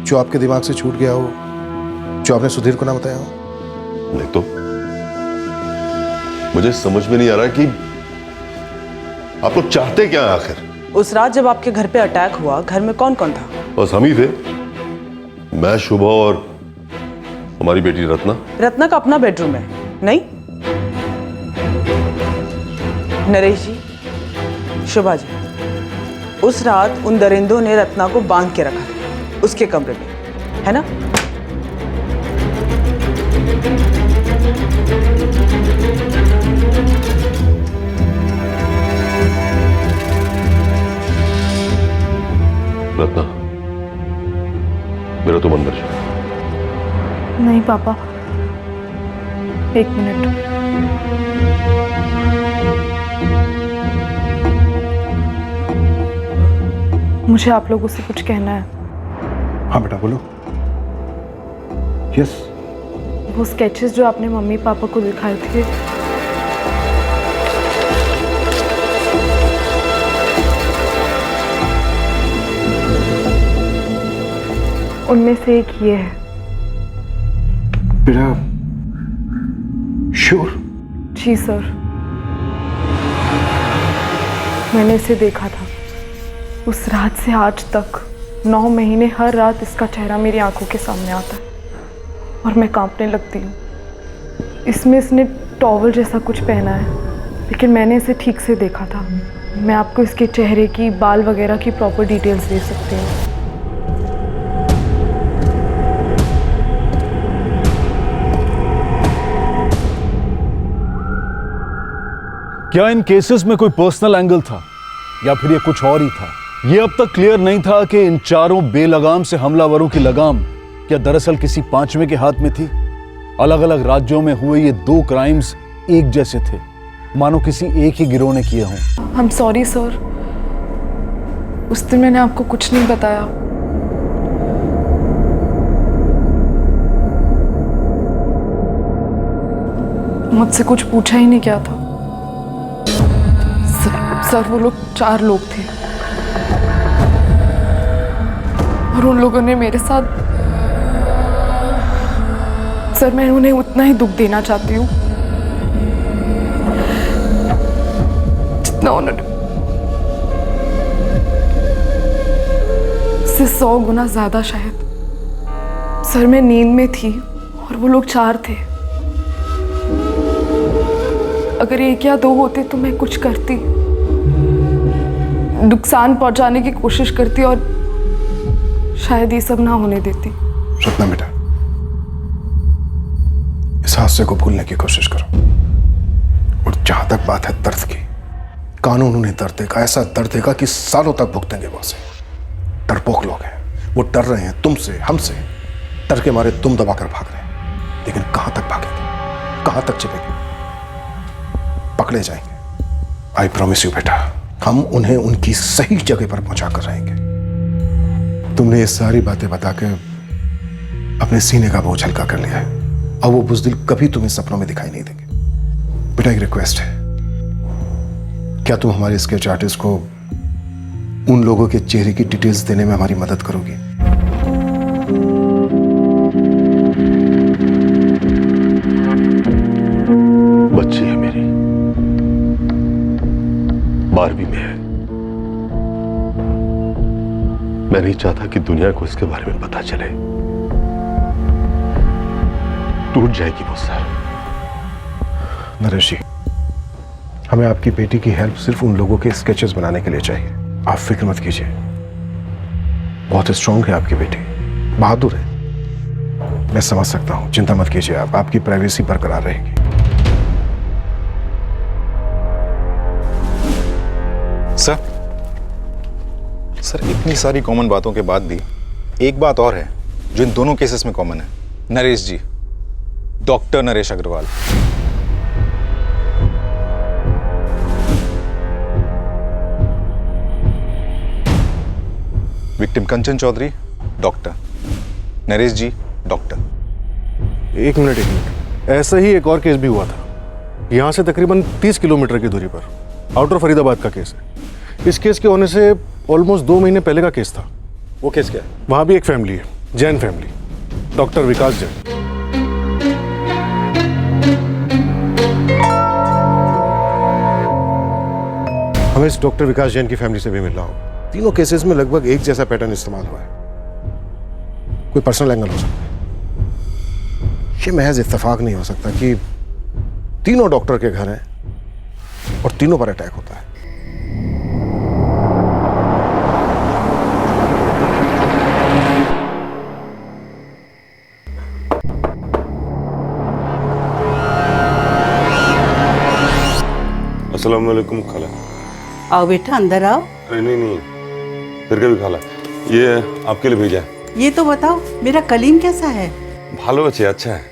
जो आपके दिमाग से छूट गया हो, जो आपने सुधीर को ना बताया हो? नहीं तो मुझे समझ में नहीं आ रहा कि आप लोग चाहते क्या आखिर। उस रात जब आपके घर पे अटैक हुआ, घर में कौन कौन था? बस हम ही थे, मैं, शुभा और हमारी बेटी रत्ना। रत्ना का अपना बेडरूम है, नहीं? नरेश जी, शुभा जी, उस रात उन दरिंदों ने रत्ना को बांध के रखा था। उसके कमरे में, है ना? रत्ना, मेरा तो मन कर जाए। नहीं पापा, एक मिनट। मुझे आप लोगों से कुछ कहना है। हाँ बेटा बोलो। यस। वो स्केचेस जो आपने मम्मी पापा को दिखाए थे, उनमें से एक ये है। बेटा श्योर? जी सर, मैंने इसे देखा था। उस रात से आज तक 9 महीने हर रात इसका चेहरा मेरी आंखों के सामने आता है और मैं कांपने लगती हूँ। इसमें इसने टॉवल जैसा कुछ पहना है, लेकिन मैंने इसे ठीक से देखा था। मैं आपको इसके चेहरे की, बाल वगैरह की प्रॉपर डिटेल्स दे सकती हूँ। क्या इन केसेस में कोई पर्सनल एंगल था या फिर ये कुछ और ही था? ये अब तक क्लियर नहीं था कि इन चारों बेलगाम से हमलावरों की लगाम क्या दरअसल किसी पांचवें के हाथ में थी। अलग अलग राज्यों में हुए ये 2 क्राइम्स एक जैसे थे, मानो किसी एक ही गिरोह ने किए हों। I'm sorry सर, उस दिन मैंने आपको कुछ नहीं बताया। मुझसे कुछ पूछा ही नहीं क्या था। सर वो लोग 4 लोग थे और उन लोगों ने मेरे साथ, सर मैं उन्हें उतना ही दुख देना चाहती हूँ जितना उन्होंने, इससे 100 गुना ज्यादा शायद। सर मैं नींद में थी और वो लोग 4 थे। अगर 1 या 2 होते तो मैं कुछ करती, नुकसान पहुंचाने की कोशिश करती और शायद ये सब ना होने देती। रत्ना बेटा, इस हादसे को भूलने की कोशिश करो। और जहां तक बात है दर्द की, कानून उन्हें दर्द देगा, ऐसा दर्द देगा कि सालों तक भुगतेंगे वो से। डरपोक लोग हैं, वो डर रहे हैं तुमसे, हमसे। डर के मारे तुम दबाकर भाग रहे हैं, लेकिन कहां तक भागेंगे, कहां तक छिपेंगे? पकड़े जाएंगे। आई प्रॉमिस यू बेटा, हम उन्हें उनकी सही जगह पर पहुंचा कर रहेंगे। तुमने ये सारी बातें बता के अपने सीने का बोझ हल्का कर लिया है। अब वो बुज़दिल कभी तुम्हें सपनों में दिखाई नहीं देंगे। बेटा एक रिक्वेस्ट है, क्या तुम हमारे स्केच आर्टिस्ट को उन लोगों के चेहरे की डिटेल्स देने में हमारी मदद करोगी? बच्ची है मेरी, 12वीं में है। मैं नहीं चाहता कि दुनिया को इसके बारे में पता चले। टूट जाएगी वो सर। नरेश जी, हमें आपकी बेटी की हेल्प सिर्फ उन लोगों के स्केचेस बनाने के लिए चाहिए। आप फिक्र मत कीजिए, बहुत स्ट्रांग है आपकी बेटी, बहादुर है। मैं समझ सकता हूं, चिंता मत कीजिए आप, आपकी प्राइवेसी बरकरार रहेगी। सर इतनी सारी कॉमन बातों के बाद भी एक बात और है जो इन दोनों केसेस में कॉमन है। नरेश जी, डॉक्टर नरेश अग्रवाल। विक्टिम कंचन चौधरी, डॉक्टर। नरेश जी, डॉक्टर। एक मिनट, ऐसा ही एक और केस भी हुआ था, यहां से तकरीबन 30 किलोमीटर की दूरी पर। आउटर फरीदाबाद का केस है। इस केस के होने से ऑलमोस्ट 2 महीने पहले का केस था। वो केस क्या है? वहां भी एक फैमिली है, जैन फैमिली, डॉक्टर विकास जैन। हमें इस डॉक्टर विकास जैन की फैमिली से भी मिल रहा हूं। तीनों केसेस में लगभग एक जैसा पैटर्न इस्तेमाल हुआ है। कोई पर्सनल एंगल हो सकता है। ये महज इत्तेफाक नहीं हो सकता कि तीनों डॉक्टर के घर हैं और तीनों पर अटैक होता है। अस्सलाम वालेकुम खाला। आओ बेटा अंदर आओ। अरे नहीं, फिर कभी खाला, ये आपके लिए भेजा है। ये तो बताओ मेरा कलीम कैसा है? भालो अच्छे, अच्छा है।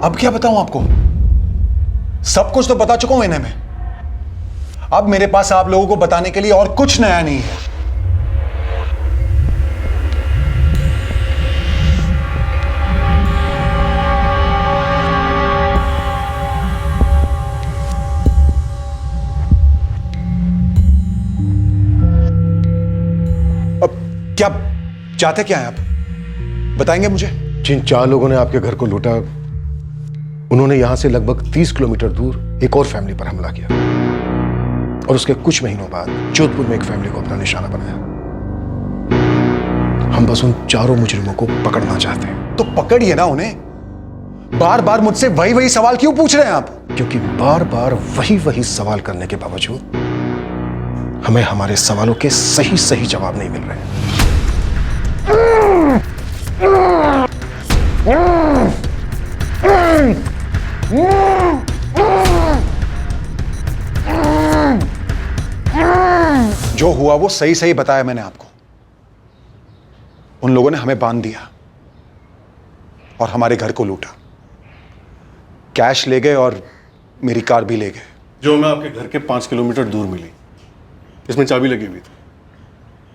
अब क्या बताऊं आपको? सब कुछ तो बता चुका हूं इन्हें मैं। अब मेरे पास आप लोगों को बताने के लिए और कुछ नया नहीं है। अब क्या चाहते क्या हैं आप? बताएंगे मुझे? जिन 4 लोगों ने आपके घर को लूटा, उन्होंने यहां से लगभग 30 किलोमीटर दूर एक और फैमिली पर हमला किया और उसके कुछ महीनों बाद जोधपुर में एक फैमिली को अपना निशाना बनाया। हम बस उन 4 मुजरिमों को पकड़ना चाहते हैं। तो पकड़िए ना उन्हें। बार बार मुझसे वही वही सवाल क्यों पूछ रहे हैं आप? क्योंकि बार बार वही वही सवाल करने के बावजूद हमें हमारे सवालों के सही सही जवाब नहीं मिल रहे। जो हुआ वो सही सही बताया मैंने आपको। उन लोगों ने हमें बांध दिया और हमारे घर को लूटा, कैश ले गए और मेरी कार भी ले गए। जो हमें आपके घर के 5 किलोमीटर दूर मिली, इसमें चाबी लगी हुई थी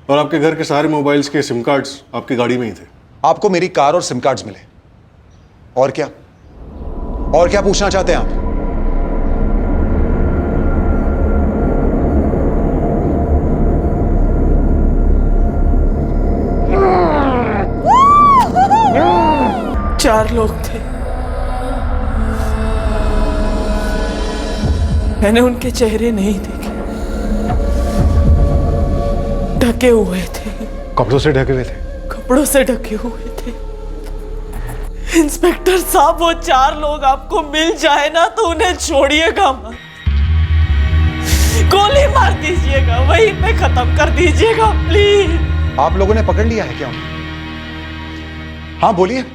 और आपके घर के सारे मोबाइल्स के सिम कार्ड्स आपकी गाड़ी में ही थे। आपको मेरी कार और सिम कार्ड्स मिले, और क्या? और क्या पूछना चाहते हैं आप? चार लोग थे। मैंने उनके चेहरे नहीं देखे, ढके हुए थे। कपड़ों से ढके हुए थे? कपड़ों से ढके हुए थे। इंस्पेक्टर साहब, वो 4 लोग आपको मिल जाए ना तो उन्हें छोड़िएगा मत, गोली मार दीजिएगा, वहीं पे खत्म कर दीजिएगा प्लीज। आप लोगों ने पकड़ लिया है क्या उन्हें? हाँ बोलिए,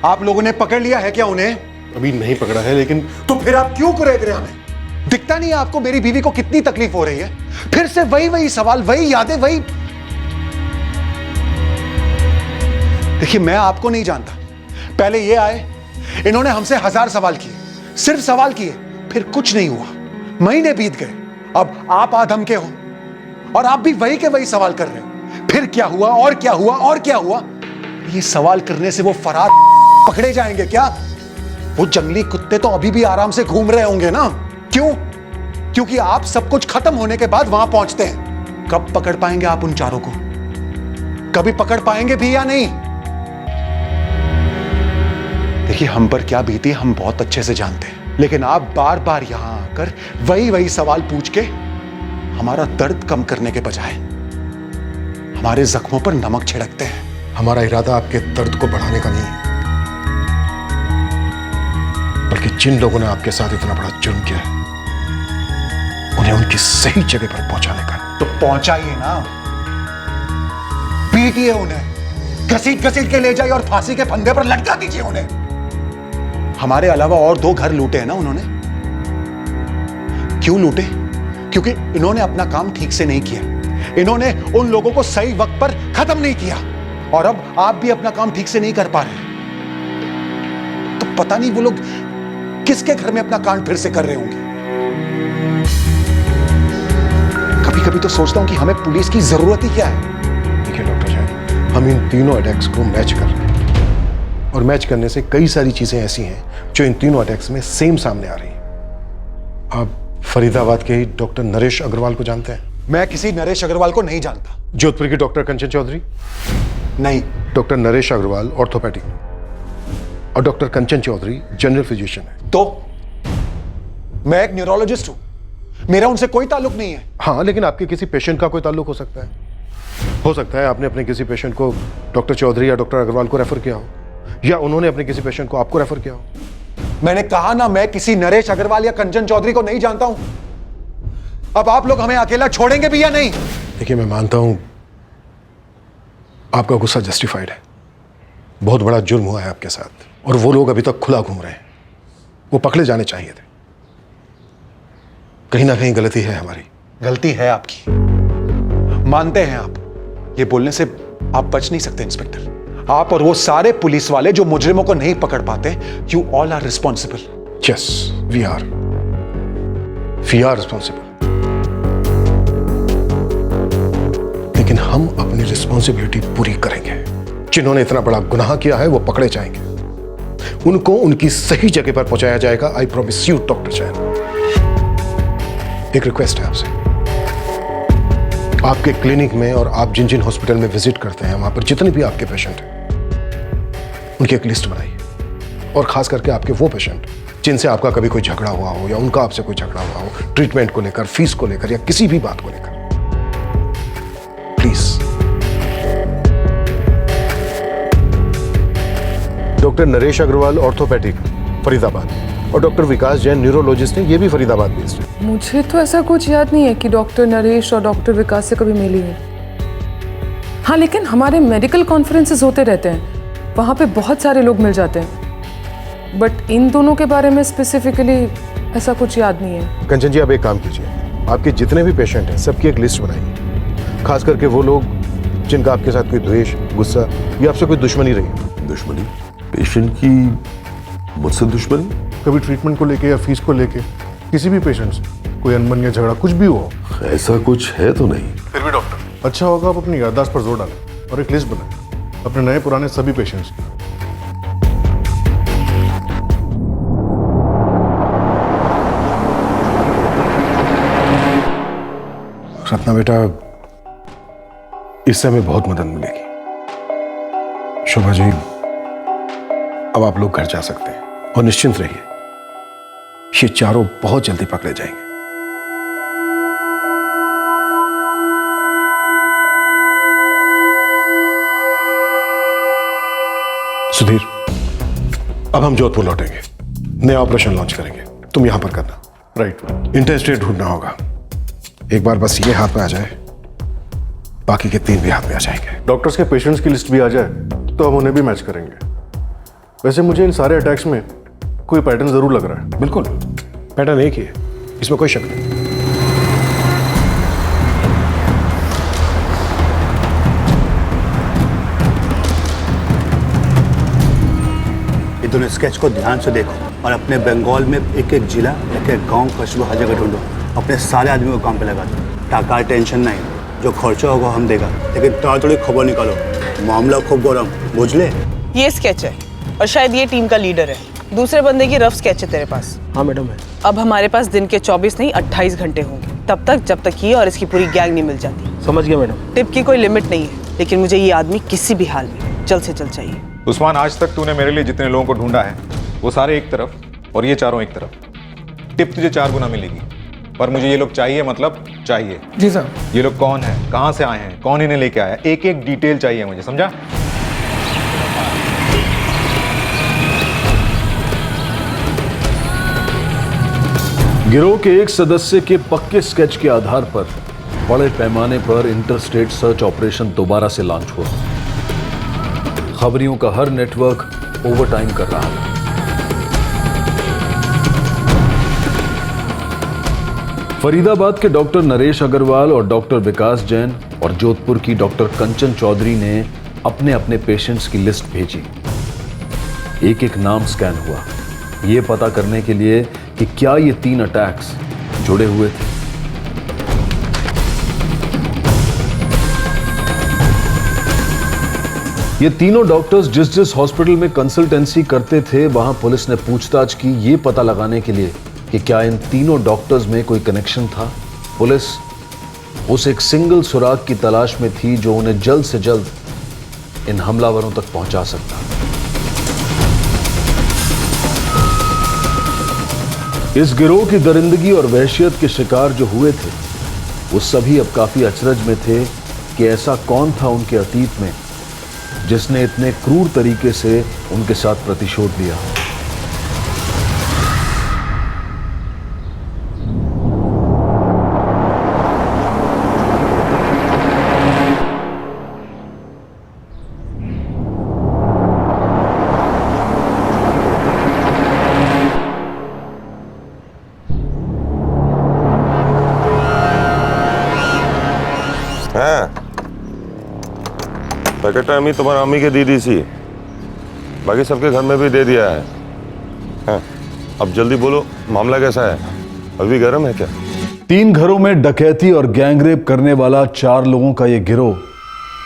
आप लोगों ने पकड़ लिया है क्या उन्हें? अभी नहीं पकड़ा है, लेकिन तो फिर आप क्यों कुरेद रहे हमें? दिखता नहीं है आपको मेरी बीवी को कितनी तकलीफ हो रही है? फिर से वही वही सवाल, वही यादें, वही। देखिए, मैं आपको नहीं जानता। पहले ये आए, इन्होंने हमसे 1000 सवाल किए, सिर्फ सवाल किए, फिर कुछ नहीं हुआ। महीने बीत गए, अब आप आधम के हो और आप भी वही के वही सवाल कर रहे हो। फिर क्या हुआ और क्या हुआ और क्या हुआ? ये सवाल करने से वो फरार पकड़े जाएंगे क्या? वो जंगली कुत्ते तो अभी भी आराम से घूम रहे होंगे ना? क्यों? क्योंकि आप सब कुछ खत्म होने के बाद वहां पहुंचते हैं। कब पकड़ पाएंगे आप उन 4 को? कभी पकड़ पाएंगे भी या नहीं? देखिए, हम पर क्या बीती हम बहुत अच्छे से जानते हैं, लेकिन आप बार बार यहां आकर वही वही सवाल पूछ के हमारा दर्द कम करने के बजाय हमारे जख्मों पर नमक छिड़कते हैं। हमारा इरादा आपके दर्द को बढ़ाने का नहीं है, बल्कि जिन लोगों ने आपके साथ इतना बड़ा जुर्म किया है उन्हें उनकी सही जगह पर पहुंचाने का। तो पहुंचाइए ना, पीटिए उन्हें, घसीट घसीट के ले जाइए और फांसी के फंदे पर लटका दीजिए उन्हें। हमारे अलावा और 2 घर लूटे हैं ना उन्होंने। क्यों लूटे? क्योंकि इन्होंने अपना काम ठीक से नहीं किया, इन्होंने उन लोगों को सही वक्त पर खत्म नहीं किया, और अब आप भी अपना काम ठीक से नहीं कर पा रहे। तो पता नहीं वो लोग किसके घर में अपना कांड फिर से कर रहे होंगे। कभी कभी तो सोचता हूं कि हमें पुलिस की जरूरत ही क्या है। देखिए डॉक्टर साहब, हम इन तीनों अटैक्स को मैच कर रहे हैं। और मैच करने से कई सारी चीजें ऐसी हैं जो इन तीनों अटैक्स में सेम सामने आ रही हैं। आप फरीदाबाद के ही डॉक्टर नरेश अग्रवाल को जानते हैं? मैं किसी नरेश अग्रवाल को नहीं जानता। जोधपुर की डॉक्टर कंचन चौधरी? नहीं। डॉक्टर नरेश अग्रवाल ऑर्थोपेडिक और डॉक्टर कंचन चौधरी जनरल फिजिशियन है। तो मैं एक न्यूरोलॉजिस्ट हूं, मेरा उनसे कोई ताल्लुक नहीं है। हाँ, लेकिन आपके किसी पेशेंट का कोई ताल्लुक हो सकता है। हो सकता है आपने अपने किसी पेशेंट को डॉक्टर चौधरी या डॉक्टर अग्रवाल को रेफर किया हो, या उन्होंने अपने किसी पेशेंट को आपको रेफर किया हो। मैंने कहा ना, मैं किसी नरेश अग्रवाल या कंचन चौधरी को नहीं जानता हूं। अब आप लोग हमें अकेला छोड़ेंगे भी या नहीं? देखिए, मैं मानता हूं आपका गुस्सा जस्टिफाइड है। बहुत बड़ा जुर्म हुआ है आपके साथ, और वो लोग अभी तक खुला घूम रहे हैं। वो पकड़े जाने चाहिए थे। कहीं ना कहीं गलती है हमारी। गलती है आपकी, मानते हैं आप। ये बोलने से आप बच नहीं सकते इंस्पेक्टर। आप और वो सारे पुलिस वाले जो मुजरिमों को नहीं पकड़ पाते, you all are responsible. Yes, we are responsible. लेकिन हम अपनी रिस्पॉन्सिबिलिटी पूरी करेंगे। जिन्होंने इतना बड़ा गुनाह किया है वो पकड़े जाएंगे, उनको उनकी सही जगह पर पहुंचाया जाएगा। I promise you doctor Jain. एक रिक्वेस्ट है आपसे, आपके क्लिनिक में और आप जिन जिन हॉस्पिटल में विजिट करते हैं, वहां पर जितने भी आपके पेशेंट हैं, उनकी एक लिस्ट बनाइए। और खास करके आपके वो पेशेंट जिनसे आपका कभी कोई झगड़ा हुआ हो, या उनका आपसे कोई झगड़ा हुआ हो, ट्रीटमेंट को लेकर, फीस को लेकर, या किसी भी बात को लेकर, please. Doctor Naresh Agarwal orthopaedic Faridabad और डॉक्टर विकास जैन न्यूरोलॉजिस्ट हैं, ये भी फरीदाबाद बेस्ड है। मुझे तो ऐसा कुछ याद नहीं है कि डॉक्टर नरेश और डॉक्टर विकास से कभी मिली हूँ। हाँ, लेकिन हमारे मेडिकल कॉन्फ्रेंसेस होते रहते हैं, वहाँ पे बहुत सारे लोग मिल जाते हैं, बट इन दोनों के बारे में स्पेसिफिकली ऐसा कुछ याद नहीं है। कंचन जी, आप एक काम कीजिए, आपके जितने भी पेशेंट हैं सबकी एक लिस्ट बनाइए। खास करके वो लोग जिनका आपके साथ कोई द्वेष, गुस्सा या आपसे कोई दुश्मनी रही है। दुश्मनी? पेशेंट की मुझसे दुश्मनी? कभी ट्रीटमेंट को लेके या फीस को लेके, किसी भी पेशेंट से कोई अनबन या झगड़ा कुछ भी हो? ऐसा कुछ है तो नहीं। फिर भी डॉक्टर, अच्छा होगा आप अपनी याददाश्त पर जोर डालें और एक लिस्ट बनाएं अपने नए पुराने सभी पेशेंट्स की। रत्ना बेटा, इससे हमें बहुत मदद मिलेगी। शोभा जी, अब आप लोग घर जा सकते हैं और निश्चिंत रहिए, ये चारों बहुत जल्दी पकड़े जाएंगे। सुधीर, अब हम जोधपुर लौटेंगे, नया ऑपरेशन लॉन्च करेंगे। तुम यहां पर करना। राइट। इंटरेस्टेड ढूंढना होगा। एक बार बस ये हाथ में आ जाए, बाकी के 3 भी हाथ में आ जाएंगे। डॉक्टर्स के पेशेंट्स की लिस्ट भी आ जाए तो हम उन्हें भी मैच करेंगे। वैसे मुझे इन सारे अटैक्स में कोई पैटर्न जरूर लग रहा है। बिल्कुल, पैटर्न एक ही है, इसमें कोई शक नहीं। ये दोनों स्केच को ध्यान से देखो और अपने बंगाल में एक एक जिला, एक एक गांव, कस्बा, हर जगह ढूंढो। अपने सारे आदमी को काम पे लगा दो। टाका टेंशन नहीं, जो खर्चा होगा हम देगा, लेकिन ताड़ाताड़ी खबर निकालो, मामला खूब गरम, बुझले? ये स्केच है और शायद ये टीम का लीडर है। दूसरे बंदे की रफ स्केच है तेरे पास? हाँ मैडम है। अब हमारे पास दिन के 24 नहीं 28 घंटे होंगे, तब तक जब तक ये और इसकी पूरी गैंग नहीं मिल जाती। समझ गया मैडम। टिप की कोई लिमिट नहीं है, लेकिन मुझे ये आदमी किसी भी हाल में जल्द से जल्द चाहिए। उस्मान, आज तक तूने मेरे लिए जितने लोगों को ढूंढा है वो सारे एक तरफ और ये चारों एक तरफ। टिप तुझे 4 गुना मिलेगी, पर मुझे ये लोग चाहिए, मतलब चाहिए। जी सर। ये लोग कौन है, कहां से आए हैं, कौन इन्हें लेके आया, एक एक डिटेल चाहिए मुझे, समझा? गिरोह के एक सदस्य के पक्के स्केच के आधार पर बड़े पैमाने पर इंटरस्टेट सर्च ऑपरेशन दोबारा से लॉन्च हुआ। खबरियों का हर नेटवर्क ओवरटाइम कर रहा था। फरीदाबाद के डॉक्टर नरेश अग्रवाल और डॉक्टर विकास जैन और जोधपुर की डॉक्टर कंचन चौधरी ने अपने अपने पेशेंट्स की लिस्ट भेजी। एक एक नाम स्कैन हुआ, यह पता करने के लिए कि क्या ये 3 अटैक्स जुड़े हुए थे। ये तीनों डॉक्टर्स जिस जिस हॉस्पिटल में कंसल्टेंसी करते थे वहां पुलिस ने पूछताछ की ये पता लगाने के लिए कि क्या इन तीनों डॉक्टर्स में कोई कनेक्शन था। पुलिस उस एक सिंगल सुराग की तलाश में थी जो उन्हें जल्द से जल्द इन हमलावरों तक पहुंचा सकता। इस गिरोह की दरिंदगी और वहशियत के शिकार जो हुए थे वो सभी अब काफी अचरज में थे कि ऐसा कौन था उनके अतीत में जिसने इतने क्रूर तरीके से उनके साथ प्रतिशोध लिया। पैकेट अम्मी तुम्हारा अम्मी के दीदी सी, बाकी सबके घर में भी दे दिया है। हाँ, अब जल्दी बोलो मामला कैसा है, अभी गर्म है क्या? 3 घरों में डकैती और गैंगरेप करने वाला 4 लोगों का यह गिरोह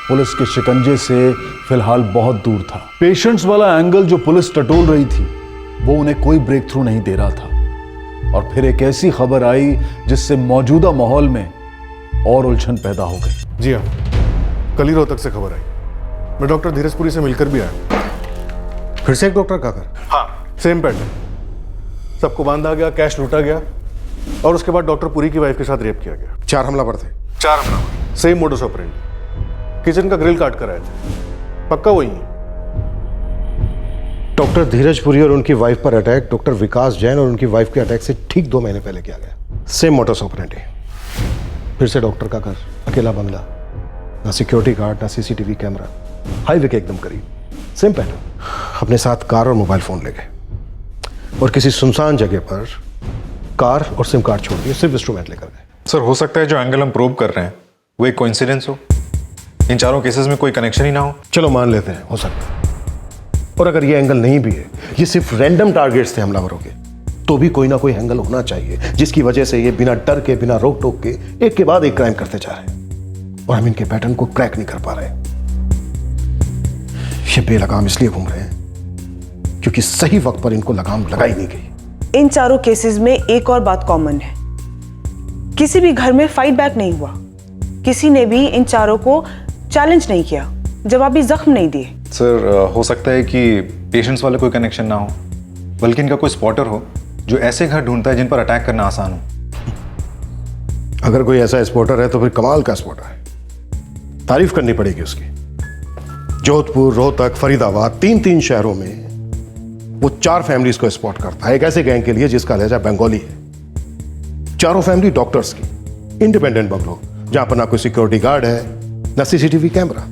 पुलिस के शिकंजे से फिलहाल बहुत दूर था। पेशेंट्स वाला एंगल जो पुलिस टटोल रही थी वो उन्हें कोई ब्रेक थ्रू नहीं दे रहा था। और फिर एक ऐसी खबर आई जिससे मौजूदा माहौल में और उलझन पैदा हो गई। जी हाँ, कल ही रोहतक से खबर आई। मैं डॉक्टर धीरजपुरी से मिलकर भी आया। फिर से एक डॉक्टर का घर? हाँ, सेम पैटर्न। सबको बांधा गया, कैश लूटा गया और उसके बाद डॉक्टर पुरी की वाइफ के साथ रेप किया गया। 4 हमलावर थे? 4 हमलावर, सेम मोडस ऑपरेंडी। किचन का ग्रिल काट कर आए थे, पक्का वही है। डॉक्टर धीरजपुरी और उनकी वाइफ पर अटैक डॉक्टर विकास जैन और उनकी वाइफ के अटैक से ठीक 2 महीने पहले किया गया। Same modus operandi. फिर से डॉक्टर का घर, अकेला बंगला, ना सिक्योरिटी गार्ड ना सीसीटीवी कैमरा, हाईवे के एकदम करीब, सेम पैटर्न। अपने साथ कार और मोबाइल फोन ले गए और किसी सुनसान जगह पर कार और सिम कार्ड छोड़ दिए, सिर्फ इंस्ट्रूमेंट लेकर गए। सर, हो सकता है जो एंगल हम प्रूव कर रहे हैं वो एक कोइंसिडेंस हो, इन चारों केसेस में कोई कनेक्शन ही ना हो। चलो मान लेते हैं, हो सकता है। और अगर ये एंगल नहीं भी है, ये सिर्फ रैंडम टारगेट्स थे हमलावरों के, तो भी कोई ना कोई एंगल होना चाहिए जिसकी वजह से ये बिना डर के, बिना रोक टोक के एक के बाद एक क्राइम करते जा रहे हैं और हम इनके पैटर्न को क्रैक नहीं कर पा रहे। ये बेलगाम इसलिए घूम रहे हैं क्योंकि सही वक्त पर इनको लगाम लगाई नहीं गई। इन चारों केसेस में एक और बात कॉमन है, किसी भी घर में फाइट बैक नहीं हुआ, किसी ने भी इन चारों को चैलेंज नहीं किया, जवाबी जख्म नहीं दिए। सर, हो सकता है कि पेशेंट्स वाले कोई कनेक्शन ना हो, बल्कि इनका कोई स्पॉटर हो जो ऐसे घर ढूंढता है जिन पर अटैक करना आसान हो। अगर कोई ऐसा स्पॉटर है तो फिर कमाल का स्पॉटर है, तारीफ करनी पड़ेगी उसकी। जोधपुर, रोहतक, फरीदाबाद, 3 शहरों में वो 4 फैमिलीज को स्पॉट करता है, एक ऐसे गैंग के लिए जिसका लहजा बंगाली है। चारों फैमिली डॉक्टर्स की, इंडिपेंडेंट बंगलो जहां पर ना कोई सिक्योरिटी गार्ड है ना सीसीटीवी कैमरा।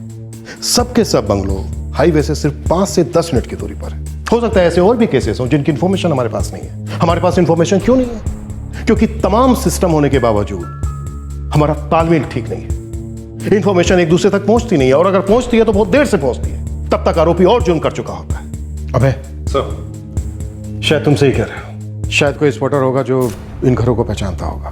सबके सब बंगलो हाईवे से सिर्फ 5 से 10 मिनट की दूरी पर है। हो सकता है ऐसे और भी केसेस हों जिनकी इंफॉर्मेशन हमारे पास नहीं है। हमारे पास इंफॉर्मेशन क्यों नहीं है? क्योंकि तमाम सिस्टम होने के बावजूद हमारा तालमेल ठीक नहीं है। इंफॉर्मेशन एक दूसरे तक पहुंचती नहीं है, और अगर पहुंचती है तो बहुत देर से पहुंचती है। तब तक आरोपी और जुर्म कर चुका होता है। अबे सर, शायद तुम सही कह रहे हो, शायद कोई स्पॉटर होगा जो इन घरों को पहचानता होगा।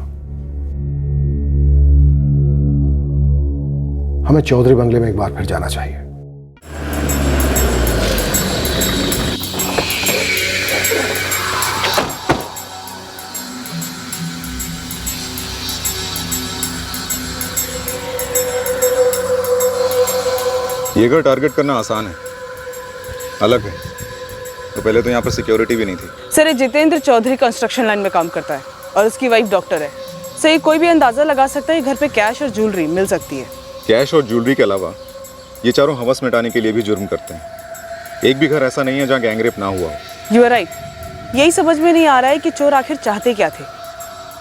हमें चौधरी बंगले में एक बार फिर जाना चाहिए। ये घर टारगेट करना आसान है, अलग है तो पहले तो यहाँ पर सिक्योरिटी भी नहीं थी। सर, ये जितेंद्र चौधरी कंस्ट्रक्शन लाइन में काम करता है और उसकी वाइफ डॉक्टर है। सर, कोई भी अंदाजा लगा सकता है घर पे कैश और ज्वेलरी मिल सकती है। कैश और ज्वेलरी के अलावा ये चारों हवस मिटाने के लिए भी जुर्म करते हैं। एक भी घर ऐसा नहीं है जहाँ गैंगरेप ना हुआ हो। You are right. यही समझ में नहीं आ रहा है कि चोर आखिर चाहते क्या थे,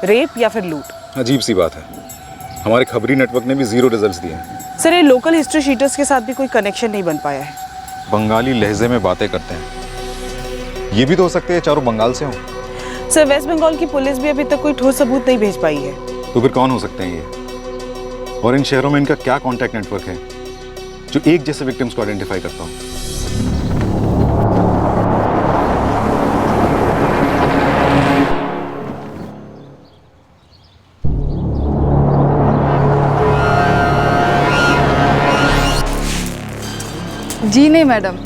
रेप या फिर लूट। अजीब सी बात है, हमारे खबरी नेटवर्क ने भी 0 रिजल्ट्स दिए हैं। सर, ये लोकल हिस्ट्री शीटर्स के साथ भी कोई कनेक्शन नहीं बन पाया है। बंगाली लहजे में बातें करते हैं, ये भी तो हो सकते हैं चारों बंगाल से हों। सर, वेस्ट बंगाल की पुलिस भी अभी तक कोई ठोस सबूत नहीं भेज पाई है। तो फिर कौन हो सकते हैं ये? और इन शहरों में इनका क्या कॉन्टैक्ट नेटवर्क है जो एक जैसे विक्टिम्स को आइडेंटिफाई करता हो? जी नहीं मैडम,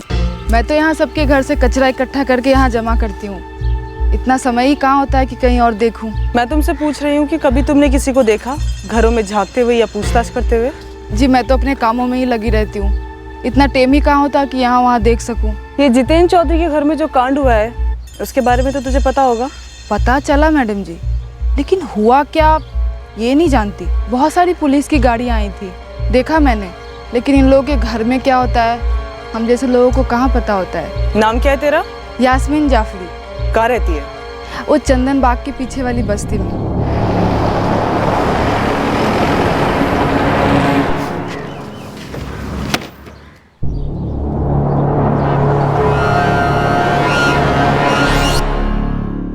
मैं तो यहाँ सबके घर से कचरा इकट्ठा करके यहाँ जमा करती हूँ। इतना समय ही कहाँ होता है कि कहीं और देखूँ। मैं तुमसे पूछ रही हूँ कि कभी तुमने किसी को देखा घरों में झांकते हुए या पूछताछ करते हुए? जी मैं तो अपने कामों में ही लगी रहती हूँ, इतना टेम ही कहाँ होता कि यहाँ वहाँ देख सकूँ। ये जितेंद्र चौधरी के घर में जो कांड हुआ है उसके बारे में तो तुझे पता होगा? पता चला मैडम जी, लेकिन हुआ क्या ये नहीं जानती। बहुत सारी पुलिस की गाड़ियाँ आई थी, देखा मैंने, लेकिन इन लोगों के घर में क्या होता है हम जैसे लोगों को कहाँ पता होता है। नाम क्या है तेरा? यास्मीन जाफरी। कहाँ रहती है? वो चंदन बाग के पीछे वाली बस्ती में।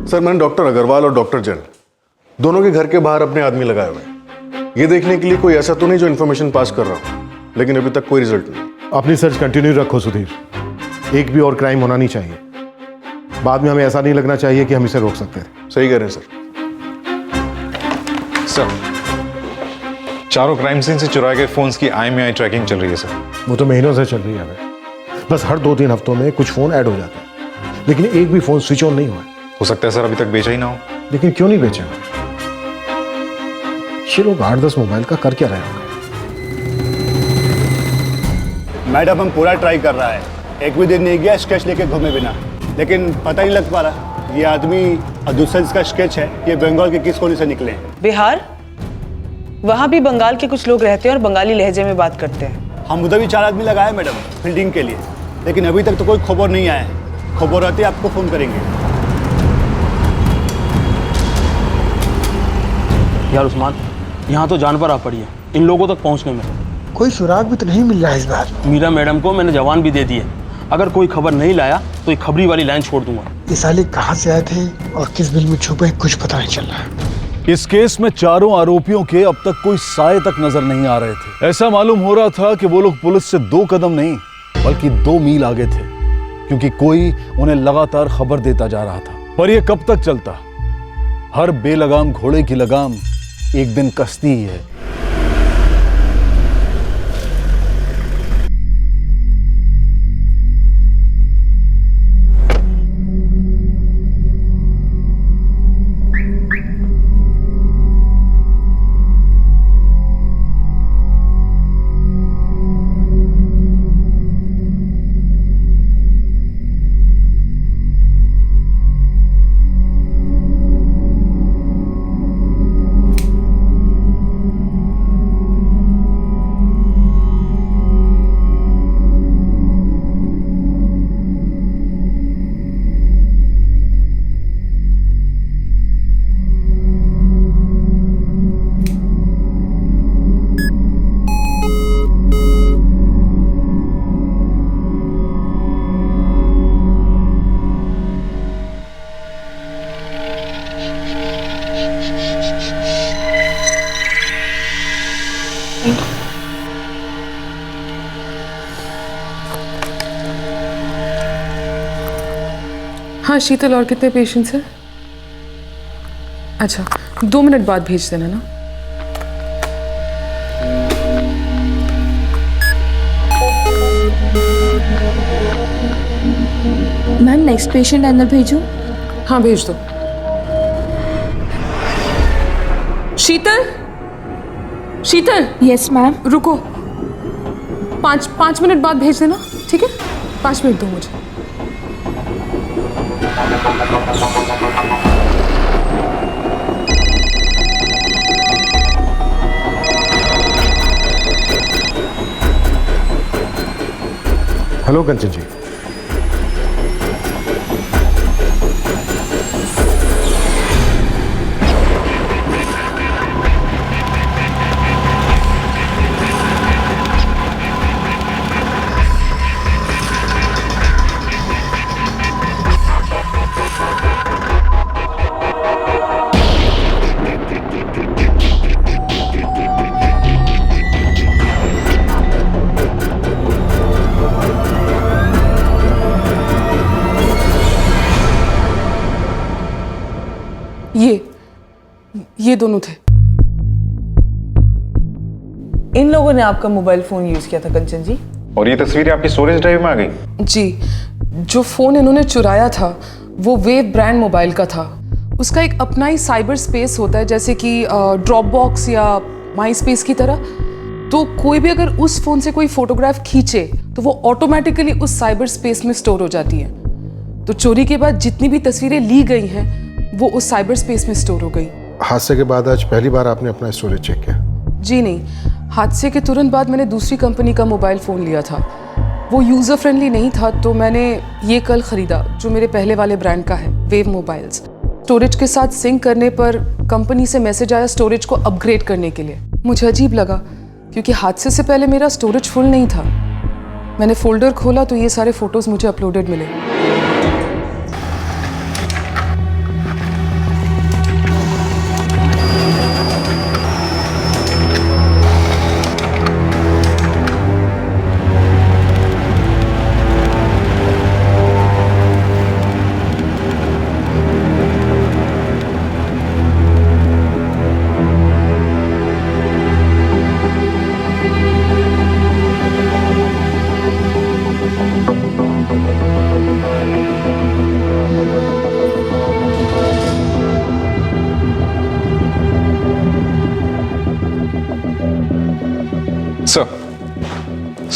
सर मैंने डॉक्टर अग्रवाल और डॉक्टर जैन दोनों के घर के बाहर अपने आदमी लगाए हुए हैं। ये देखने के लिए कोई ऐसा तो नहीं जो इन्फॉर्मेशन पास कर रहा हूँ, लेकिन अभी तक कोई रिजल्ट नहीं। अपनी सर्च कंटिन्यू रखो सुधीर, एक भी और क्राइम होना नहीं चाहिए। बाद में हमें ऐसा नहीं लगना चाहिए कि हम इसे रोक सकते हैं। सही कह रहे हैं सर, चारों क्राइम सीन से चुराए गए फोन्स की IMEI ट्रैकिंग चल रही है सर। वो तो महीनों से चल रही है हमें, बस हर 2-3 हफ्तों में कुछ फोन ऐड हो जाते हैं, लेकिन एक भी फोन स्विच ऑन नहीं हुआ। हो सकता है सर अभी तक बेचा ही ना हो। लेकिन क्यों नहीं बेचे? ये लोग 8-10 मोबाइल का कर क्या रहे होंगे? मैडम हम पूरा ट्राई कर रहा है, एक भी दिन नहीं गया स्केच लेके घूमे बिना, लेकिन पता नहीं लग पा रहा ये आदमी और दूसरा जिसका स्केच है ये बंगाल के किस कोने से निकले हैं। बिहार? वहाँ भी बंगाल के कुछ लोग रहते हैं और बंगाली लहजे में बात करते हैं। हम उधर भी 4 आदमी लगाए मैडम फील्डिंग के लिए, लेकिन अभी तक तो कोई खबर नहीं आया है। खबर आती है आपको फोन करेंगे। यार उस्मान, यहाँ तो जान पर आ पड़ी है इन लोगों तक पहुँचने में। कोई सुराग भी तो नहीं मिल रहा है इस बार। मीरा मैडम को मैंने जवान भी दे दी है, अगर कोई खबर नहीं लाया तो ये खबरी वाली लाइन छोड़ दूंगा। ये साले कहाँ से आए थे और किस बिल में छुपे कुछ पता नहीं चल रहा है। इस केस में चारों आरोपियों के अब तक कोई साए तक नजर नहीं आ रहे थे। ऐसा मालूम हो रहा था कि वो लोग पुलिस से 2 कदम नहीं बल्कि 2 मील आगे थे, क्योंकि कोई उन्हें लगातार खबर देता जा रहा था। पर यह कब तक चलता? हर बेलगाम घोड़े की लगाम एक दिन कसती ही है। हाँ शीतल, और कितने पेशेंट्स हैं? अच्छा 2 मिनट बाद भेज देना ना। मैम नेक्स्ट पेशेंट अंदर भेजूं? हाँ भेज दो। शीतल, शीतल। Yes ma'am. रुको, 5 मिनट बाद भेज देना, ठीक है? 5 मिनट दो मुझे। हेलो कंचन जी। ये दोनों थे। इन लोगों ने आपका मोबाइल फोन यूज किया था कंचन जी? और ये तस्वीरें आपकी स्टोरेज ड्राइव में आ गई? जी, जो फ़ोन इन्होंने चुराया था वो वेव ब्रांड मोबाइल का था। उसका एक अपना ही साइबर स्पेस होता है, जैसे कि ड्रॉप बॉक्स या माई स्पेस की तरह। तो कोई भी अगर उस फ़ोन से कोई फोटोग्राफ खींचे तो वो ऑटोमेटिकली उस साइबर स्पेस में स्टोर हो जाती है। तो चोरी के बाद जितनी भी तस्वीरें ली गई हैं वो उस साइबर स्पेस में स्टोर हो गई। हादसे के बाद आज पहली बार आपने अपना स्टोरेज चेक किया? जी नहीं, हादसे के तुरंत बाद मैंने दूसरी कंपनी का मोबाइल फ़ोन लिया था। वो यूज़र फ्रेंडली नहीं था, तो मैंने ये कल ख़रीदा जो मेरे पहले वाले ब्रांड का है, वेव मोबाइल्स। स्टोरेज के साथ सिंक करने पर कंपनी से मैसेज आया स्टोरेज को अपग्रेड करने के लिए। मुझे अजीब लगा क्योंकि हादसे से पहले मेरा स्टोरेज फुल नहीं था। मैंने फोल्डर खोला तो ये सारे फ़ोटोज़ मुझे अपलोडेड मिले।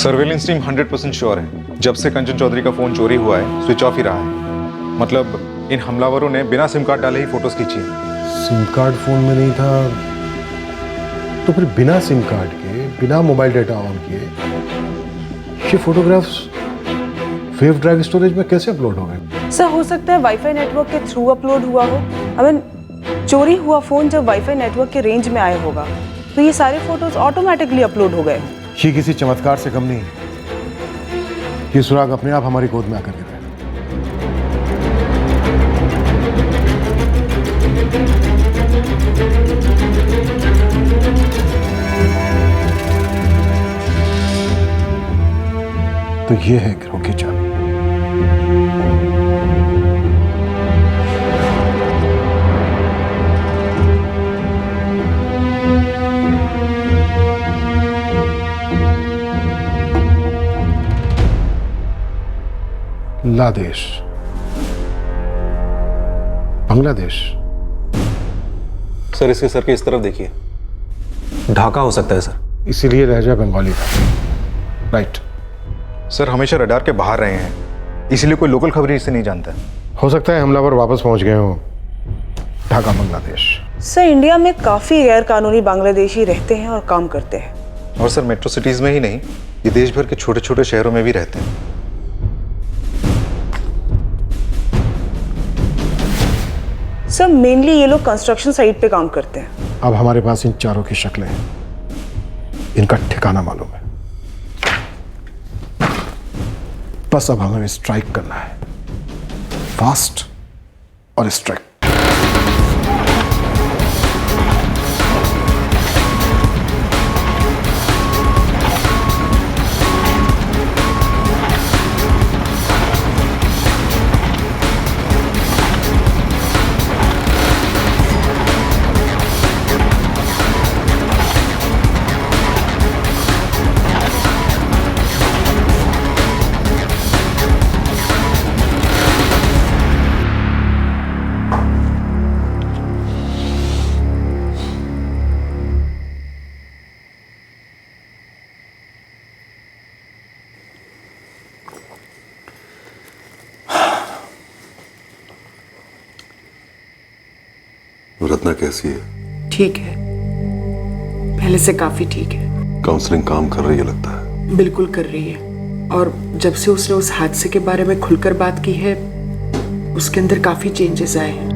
सर्वेलेंस टीम 100% श्योर है, जब से कंचन चौधरी का फोन चोरी हुआ है स्विच ऑफ ही रहा है। मतलब इन हमलावरों ने बिना सिम कार्ड डाले ही फोटोज खींची है। सिम कार्ड फोन में नहीं था तो फिर बिना सिम कार्ड के, बिना मोबाइल डेटा ऑन किए ये फोटोग्राफ्स वेव ड्राइव स्टोरेज में कैसे अपलोड हो गए? सर, हो सकता है वाईफाई नेटवर्क के थ्रू अपलोड हुआ हो। आई मीन, चोरी हुआ फोन जब वाईफाई नेटवर्क के रेंज में आया होगा तो ये सारे फोटोज ऑटोमेटिकली अपलोड हो गए। ये किसी चमत्कार से कम नहीं है। ये सुराग अपने आप हमारी गोद में आकर गिरा है। तो ये है गिरोह की चाबी। लादेश, बांग्लादेश। सर, इसके सर के इस तरफ देखिए, ढाका हो सकता है सर। इसीलिए लहजा बंगाली था। राइट। सर, हमेशा रडार के बाहर रहे हैं, इसीलिए कोई लोकल खबर इसे नहीं जानता। हो सकता है हमलावर वापस पहुंच गए हो ढाका, बांग्लादेश। सर, इंडिया में काफी गैर कानूनी बांग्लादेशी रहते हैं और काम करते हैं। और सर, मेट्रो सिटीज में ही नहीं, ये देश भर के छोटे छोटे शहरों में भी रहते हैं। सर, मेनली ये लोग कंस्ट्रक्शन साइट पे काम करते हैं। अब हमारे पास इन चारों की शक्लें हैं, इनका ठिकाना मालूम है। बस अब हमें स्ट्राइक करना है, फास्ट और स्ट्राइक। रत्ना कैसी है? ठीक है, पहले से काफी ठीक है। काउंसलिंग काम कर रही है लगता है। बिल्कुल कर रही है, और जब से उसने उस हादसे के बारे में खुलकर बात की है उसके अंदर काफी चेंजेस आए हैं।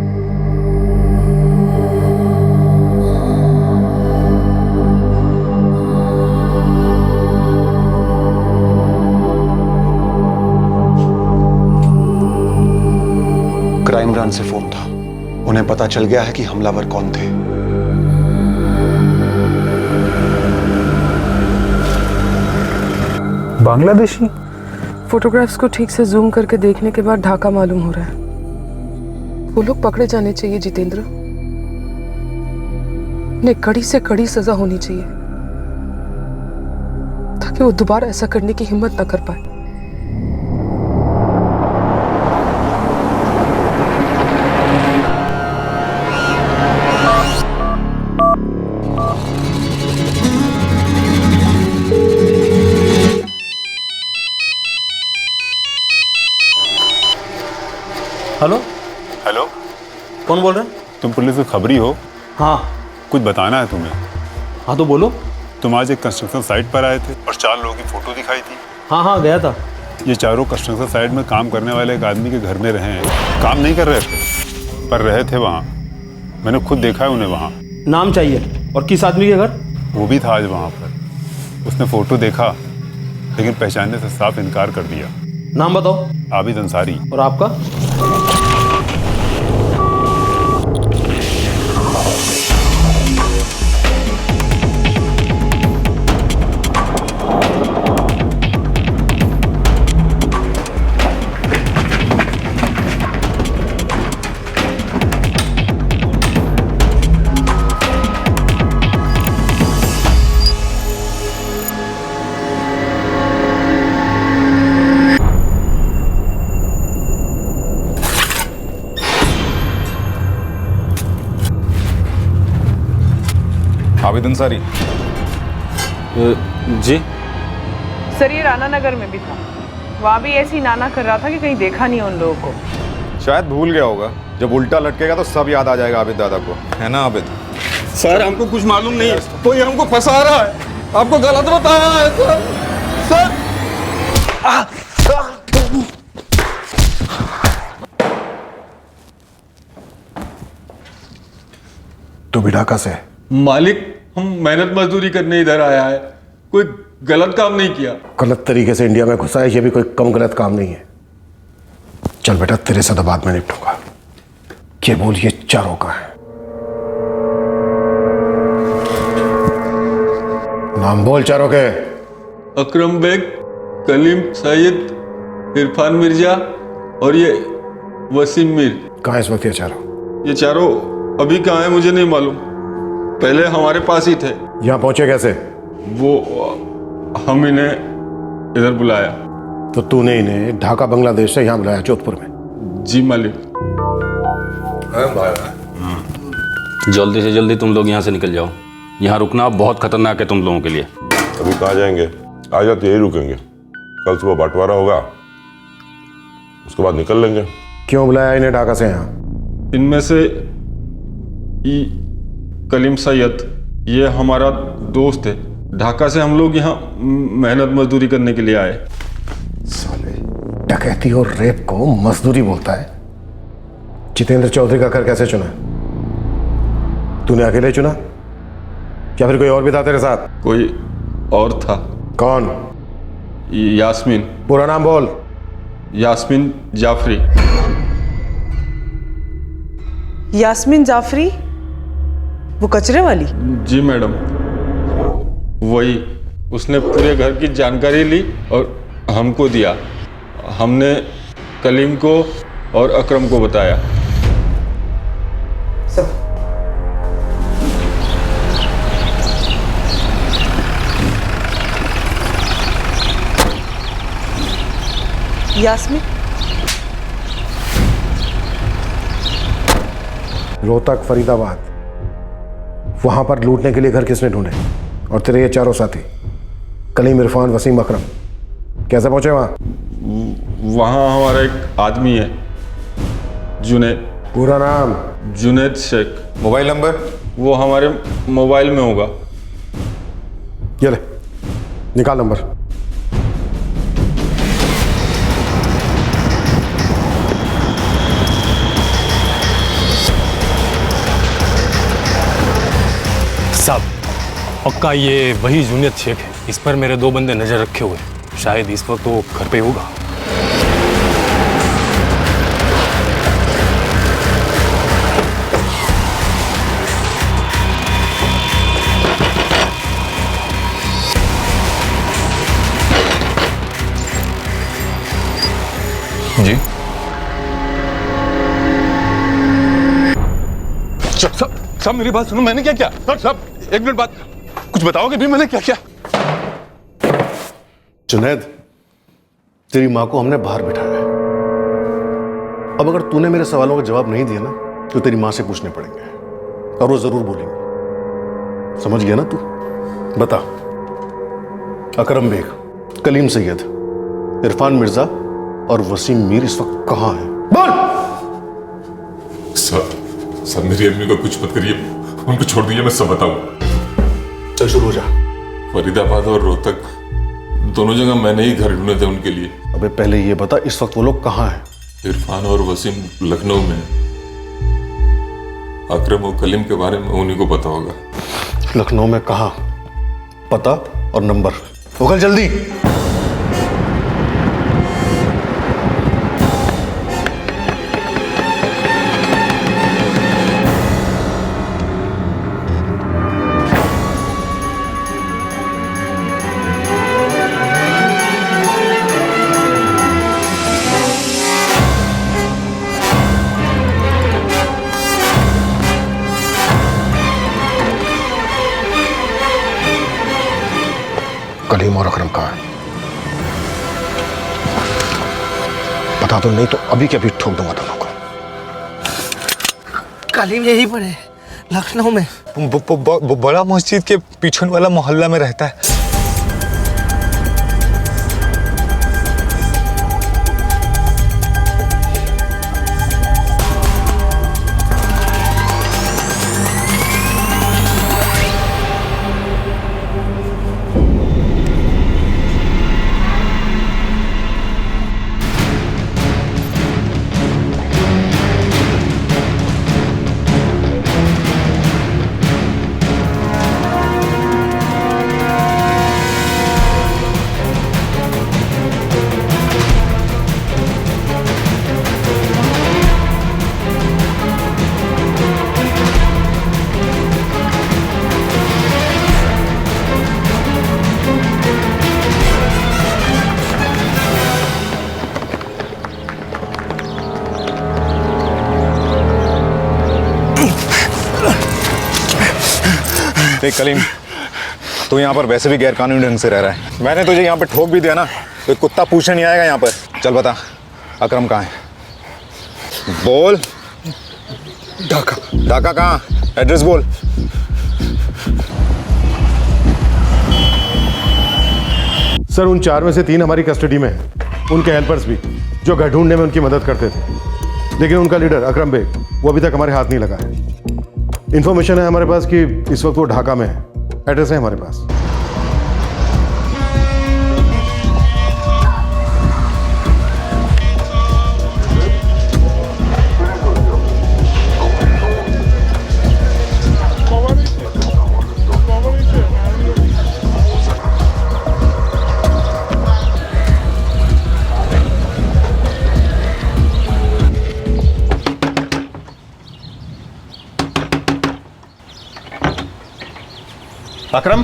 क्राइम ब्रांच से फोन था, उन्हें पता चल गया है कि हमलावर कौन थे। बांग्लादेशी? फोटोग्राफ्स को ठीक से जूम करके देखने के बाद ढाका मालूम हो रहा है। वो लोग पकड़े जाने चाहिए जितेंद्र, उन्हें कड़ी से कड़ी सजा होनी चाहिए ताकि वो दोबारा ऐसा करने की हिम्मत न कर पाए। हेलो हेलो, कौन बोल रहे हैं? तुम पुलिस से खबरी हो? हाँ। कुछ बताना है तुम्हें। हाँ तो बोलो। तुम आज एक कंस्ट्रक्शन साइट पर आए थे और 4 लोगों की फोटो दिखाई थी। हाँ गया था। ये चारों कंस्ट्रक्शन साइट में काम करने वाले एक आदमी के घर में रहे हैं। काम नहीं कर रहे थे पर रहे थे वहाँ। मैंने खुद देखा है उन्हें वहाँ। नाम चाहिए। और किस आदमी के घर? वो भी था आज वहाँ पर। उसने फोटो देखा लेकिन पहचानने से साफ इनकार कर दिया। नाम बताओ। आबिद अंसारी। और आपका? आबिद अंसारी। जी सर ये राना नगर में भी था, वहाँ भी ऐसी नाना कर रहा था कि कहीं देखा नहीं उन लोगों को। शायद भूल गया होगा। जब उल्टा लटकेगा तो सब याद आ जाएगा आबिद दादा को, है ना आबिद? सर हमको कुछ मालूम नहीं है, कोई हमको फंसा रहा है, आपको गलत बताया है सर। तू भी ढाका से? मालिक हम मेहनत मजदूरी करने इधर आया है, कोई गलत काम नहीं किया। गलत तरीके से इंडिया में घुसा है, ये भी कोई कम गलत काम नहीं है। चल बेटा तेरे से तो बाद में निपटूंगा। ये बोल ये चारों का है? नाम बोल चारों के। अकरम बेग, कलीम सैयद, इरफान मिर्जा और ये वसीम मीर। कहाँ इस वक्त ये चारों? ये चारों अभी कहाँ है मुझे नहीं मालूम, पहले हमारे पास ही थे। यहाँ पहुंचे कैसे? वो हम इन्हें इधर बुलाया। तो तूने इन्हें ढाका बांग्लादेश से यहाँ बुलाया जोधपुर में? जी मालिक। जल्दी से जल्दी तुम लोग यहाँ से निकल जाओ, यहाँ रुकना बहुत खतरनाक है तुम लोगों के लिए। अभी कहाँ जाएंगे? आज रात यही रुकेंगे, कल सुबह बंटवारा होगा, उसके बाद निकल लेंगे। क्यों बुलाया इन्हें ढाका से यहाँ? इनमें से कलीम सैयद ये हमारा दोस्त है, ढाका से हम लोग यहाँ मेहनत मजदूरी करने के लिए आए। साले डकैती और रेप को मजदूरी बोलता है। जितेंद्र चौधरी का घर कैसे चुना? तूने अकेले चुना या फिर कोई और भी था तेरे साथ? कोई और था। कौन? यास्मीन। पूरा नाम बोल। यास्मीन जाफरी। यास्मीन जाफरी, वो कचरे वाली? जी मैडम, वही। उसने पूरे घर की जानकारी ली और हमको दिया, हमने कलीम को और अकरम को बताया। यास्मीन? रोहतक, फरीदाबाद, वहां पर लूटने के लिए घर किसने ढूंढे? और तेरे ये चारों साथी कलीम, इरफान, वसीम, अकरम कैसे पहुंचे वहां? वहां हमारा एक आदमी है, जुनैद। पूरा नाम? जुनैद शेख। Mobile number? वो हमारे मोबाइल में होगा। ये ले, निकाल नंबर। साहब पक्का ये वही जुनैद शेख है, इस पर मेरे 2 बंदे नजर रखे हुए हैं, शायद इस वक्त वो घर पे होगा। जी सब मेरी बात सुनो, मैंने क्या किया? सब एक मिनट बात, कुछ बताओगे भी मैंने क्या किया? जुनैद, तेरी माँ को हमने बाहर बिठाया है। अब अगर तूने मेरे सवालों का जवाब नहीं दिया ना तो तेरी माँ से पूछने पड़ेंगे और वो जरूर बोलेंगे। समझ गया ना तू? बता, अकरम बेग, कलीम सैयद, इरफान मिर्जा और वसीम मीर इस वक्त कहाँ हैं? बोल। सर मेरी अम्मी को कुछ मत करिए, उनको छोड़ दीजिए, मैं सब बताऊं। चल शुरू हो जा। फरीदाबाद और रोहतक दोनों जगह मैंने ही घर ढूंढे थे उनके लिए। अबे पहले ये बता, इस वक्त वो लोग कहाँ हैं? इरफान और वसीम लखनऊ में। अकरम और कलीम के बारे में उन्हीं को पता होगा। लखनऊ में कहाँ? पता और नंबर। उगल जल्दी। कलीम और अकरम कहाँ है? पता तो नहीं तो अभी के अभी ठोक दूंगा दोनों को। कलीम यहीं पर है, लखनऊ में। बड़ा मस्जिद के पीछे वाला मोहल्ला में रहता है। देख कलीम, तू यहाँ पर वैसे भी गैर कानूनी ढंग से रह रहा है। मैंने तुझे यहाँ पे ठोक भी दिया ना, तो कुत्ता पूछने नहीं आएगा यहाँ पर। चल बता, अकरम कहाँ है? बोल। ढाका। ढाका कहाँ? एड्रेस बोल। सर, उन 4 में से 3 हमारी कस्टडी में हैं। उनके हेल्पर्स भी, जो घर ढूंढने में उनकी मदद करते थे। लेकिन उनका लीडर अकरम बेग, वो अभी तक हमारे हाथ नहीं लगा है। इंफॉर्मेशन है हमारे पास कि इस वक्त वो ढाका में है। एड्रेस है हमारे पास। আকরাম,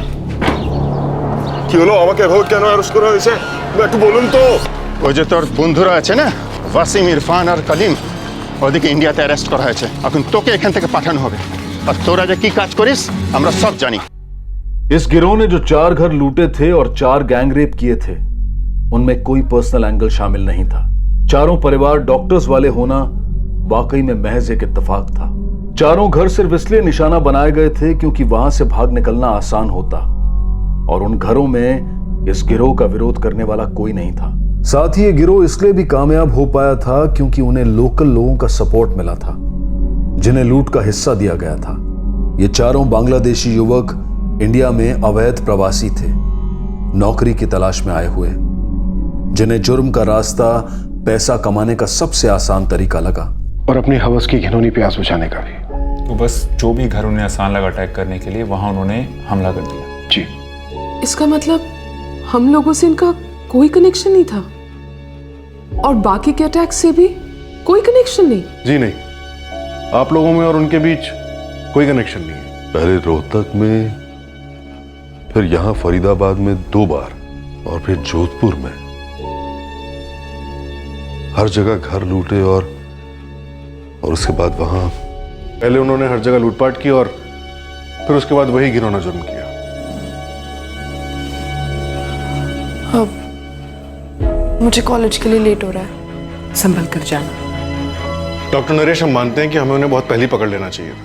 কি হলো? আমাকে এভাবে কেন অ্যারেস্ট করা হয়েছে? একটু বলুন তো। ওই যে তোর বন্ধুরা আছে না, ওয়াসিম, ইরফান আর কলিম, ওদেরকে ইন্ডিয়াতে অ্যারেস্ট করা হয়েছে। এখন তোকে এখান থেকে পাঠানো হবে। আর তোরা যে কি কাজ করিস আমরা সব জানি। इस गिरोह ने जो 4 घर लूटे थे और 4 गैंग रेप किए थे, उनमें कोई पर्सनल एंगल शामिल नहीं था। चारों परिवार डॉक्टर्स वाले होना वाकई में महज एक इत्तेफाक था। चारों घर सिर्फ इसलिए निशाना बनाए गए थे क्योंकि वहां से भाग निकलना आसान होता, और उन घरों में इस गिरोह का विरोध करने वाला कोई नहीं था। साथ ही ये गिरोह इसलिए भी कामयाब हो पाया था क्योंकि उन्हें लोकल लोगों का सपोर्ट मिला था, जिन्हें लूट का हिस्सा दिया गया था। ये चारों बांग्लादेशी युवक इंडिया में अवैध प्रवासी थे, नौकरी की तलाश में आए हुए, जिन्हें जुर्म का रास्ता पैसा कमाने का सबसे आसान तरीका लगा, और अपनी हवस की घिनौनी प्यास बुझाने का भी। तो बस जो भी घर उन्हें आसान लगा अटैक करने के लिए, वहां उन्होंने हमला कर दिया। जी। इसका मतलब हम लोगों से इनका कोई कनेक्शन नहीं था, और बाकी के अटैक से भी कोई कनेक्शन नहीं? जी नहीं, आप लोगों में और उनके बीच कोई कनेक्शन नहीं है। पहले रोहतक में, फिर यहां फरीदाबाद में 2 बार, और फिर जोधपुर में। हर जगह घर लूटे और उसके बाद वहां पहले उन्होंने हर जगह लूटपाट की और फिर उसके बाद वही घिनौना जुर्म किया। मुझे कॉलेज के लिए लेट हो रहा है। संभल कर जाना। डॉक्टर नरेश, हम मानते हैं कि हमें उन्हें बहुत पहले पकड़ लेना चाहिए था,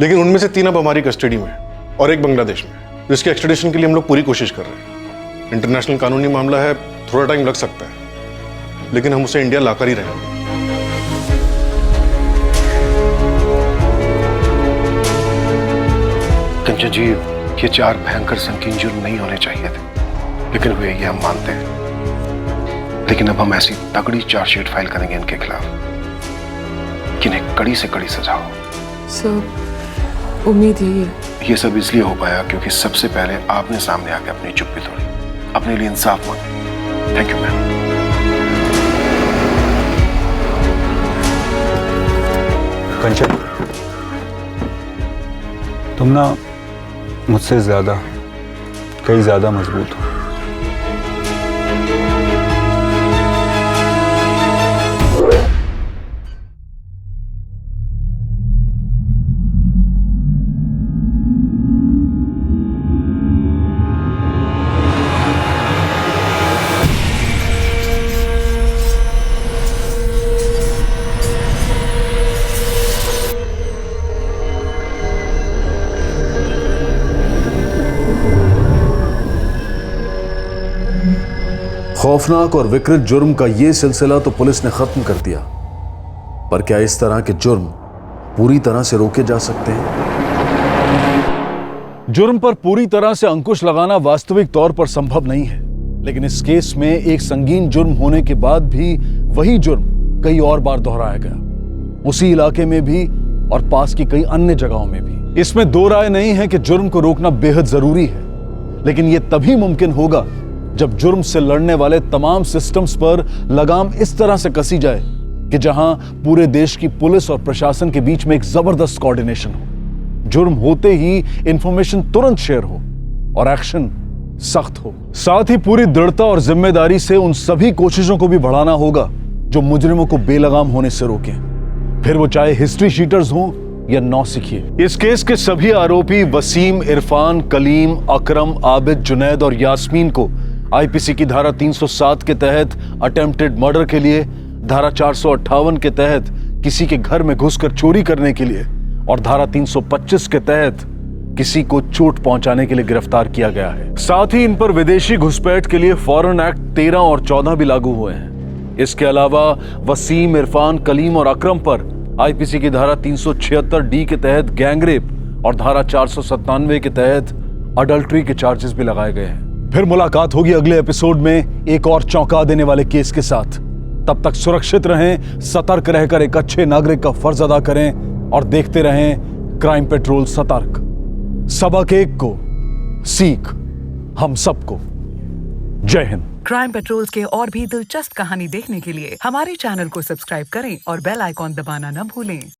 लेकिन उनमें से 3 अब हमारी कस्टडी में और 1 बांग्लादेश में, जिसके एक्सट्रेडिशन के लिए हम लोग पूरी कोशिश कर रहे हैं। इंटरनेशनल कानूनी मामला है, थोड़ा टाइम लग सकता है, लेकिन हम उसे इंडिया लाकर ही रहेंगे। कंचन जी, ये 4 भयंकर संकीर्ण जुर्म नहीं होने चाहिए थे, लेकिन हुए, ये हम मानते हैं। लेकिन अब हम ऐसी तगड़ी चार्जशीट फाइल करेंगे इनके खिलाफ कि इन्हें कड़ी से कड़ी सजा हो। सर, उम्मीद यही है। ये सब इसलिए हो पाया क्योंकि सबसे पहले आपने सामने आके अपनी चुप्पी तोड़ी, अपने लिए इंसाफ मांगा। Thank you ma'am. कंचन, तुम ना मुझसे ज्यादा, कई ज्यादा मजबूत हो। खौफनाक और विकृत जुर्म का यह सिलसिला तो पुलिस ने खत्म कर दिया, पर क्या इस तरह के जुर्म पूरी तरह से रोके जा सकते हैं? जुर्म पर पूरी तरह से अंकुश लगाना वास्तविक तौर पर संभव नहीं है, लेकिन इस केस में एक संगीन जुर्म होने के बाद भी वही जुर्म कई और बार दोहराया गया, उसी इलाके में भी और पास की कई अन्य जगहों में भी। इसमें दो राय नहीं है कि जुर्म को रोकना बेहद जरूरी है, लेकिन यह तभी मुमकिन होगा जब जुर्म से लड़ने वाले तमाम सिस्टम्स पर लगाम इस तरह से कसी जाए कि जहां पूरे देश की पुलिस और प्रशासन के बीच में एक जबरदस्त कोऑर्डिनेशन हो, जुर्म होते ही इंफॉर्मेशन तुरंत शेयर हो और एक्शन सख्त हो। साथ ही पूरी दृढ़ता और जिम्मेदारी से उन सभी कोशिशों को भी बढ़ाना होगा जो मुजरिमों को बेलगाम होने से रोकें, फिर वो चाहे हिस्ट्री शीटर्स हों या नौसिखिए। इस केस के सभी आरोपी वसीम, इरफान, कलीम, अकरम, आबिद, जुनैद और यास्मीन को आईपीसी की धारा 307 के तहत अटेम्प्टेड मर्डर के लिए, धारा 458 के तहत किसी के घर में घुसकर चोरी करने के लिए और धारा 325 के तहत किसी को चोट पहुंचाने के लिए गिरफ्तार किया गया है। साथ ही इन पर विदेशी घुसपैठ के लिए फॉरेन एक्ट 13 और 14 भी लागू हुए हैं। इसके अलावा वसीम, इरफान, कलीम और अकरम पर आईपीसी की धारा 376D के तहत गैंगरेप और धारा 497 के तहत अडल्ट्री के चार्जेस भी लगाए गए हैं। फिर मुलाकात होगी अगले एपिसोड में एक और चौंका देने वाले केस के साथ। तब तक सुरक्षित रहें, सतर्क रहकर एक अच्छे नागरिक का फर्ज अदा करें और देखते रहें क्राइम पेट्रोल सतर्क। सबक एक को, सीख हम सबको। जय हिंद। क्राइम पेट्रोल के और भी दिलचस्प कहानी देखने के लिए हमारे चैनल को सब्सक्राइब करें और बेल आइकॉन दबाना न भूलें।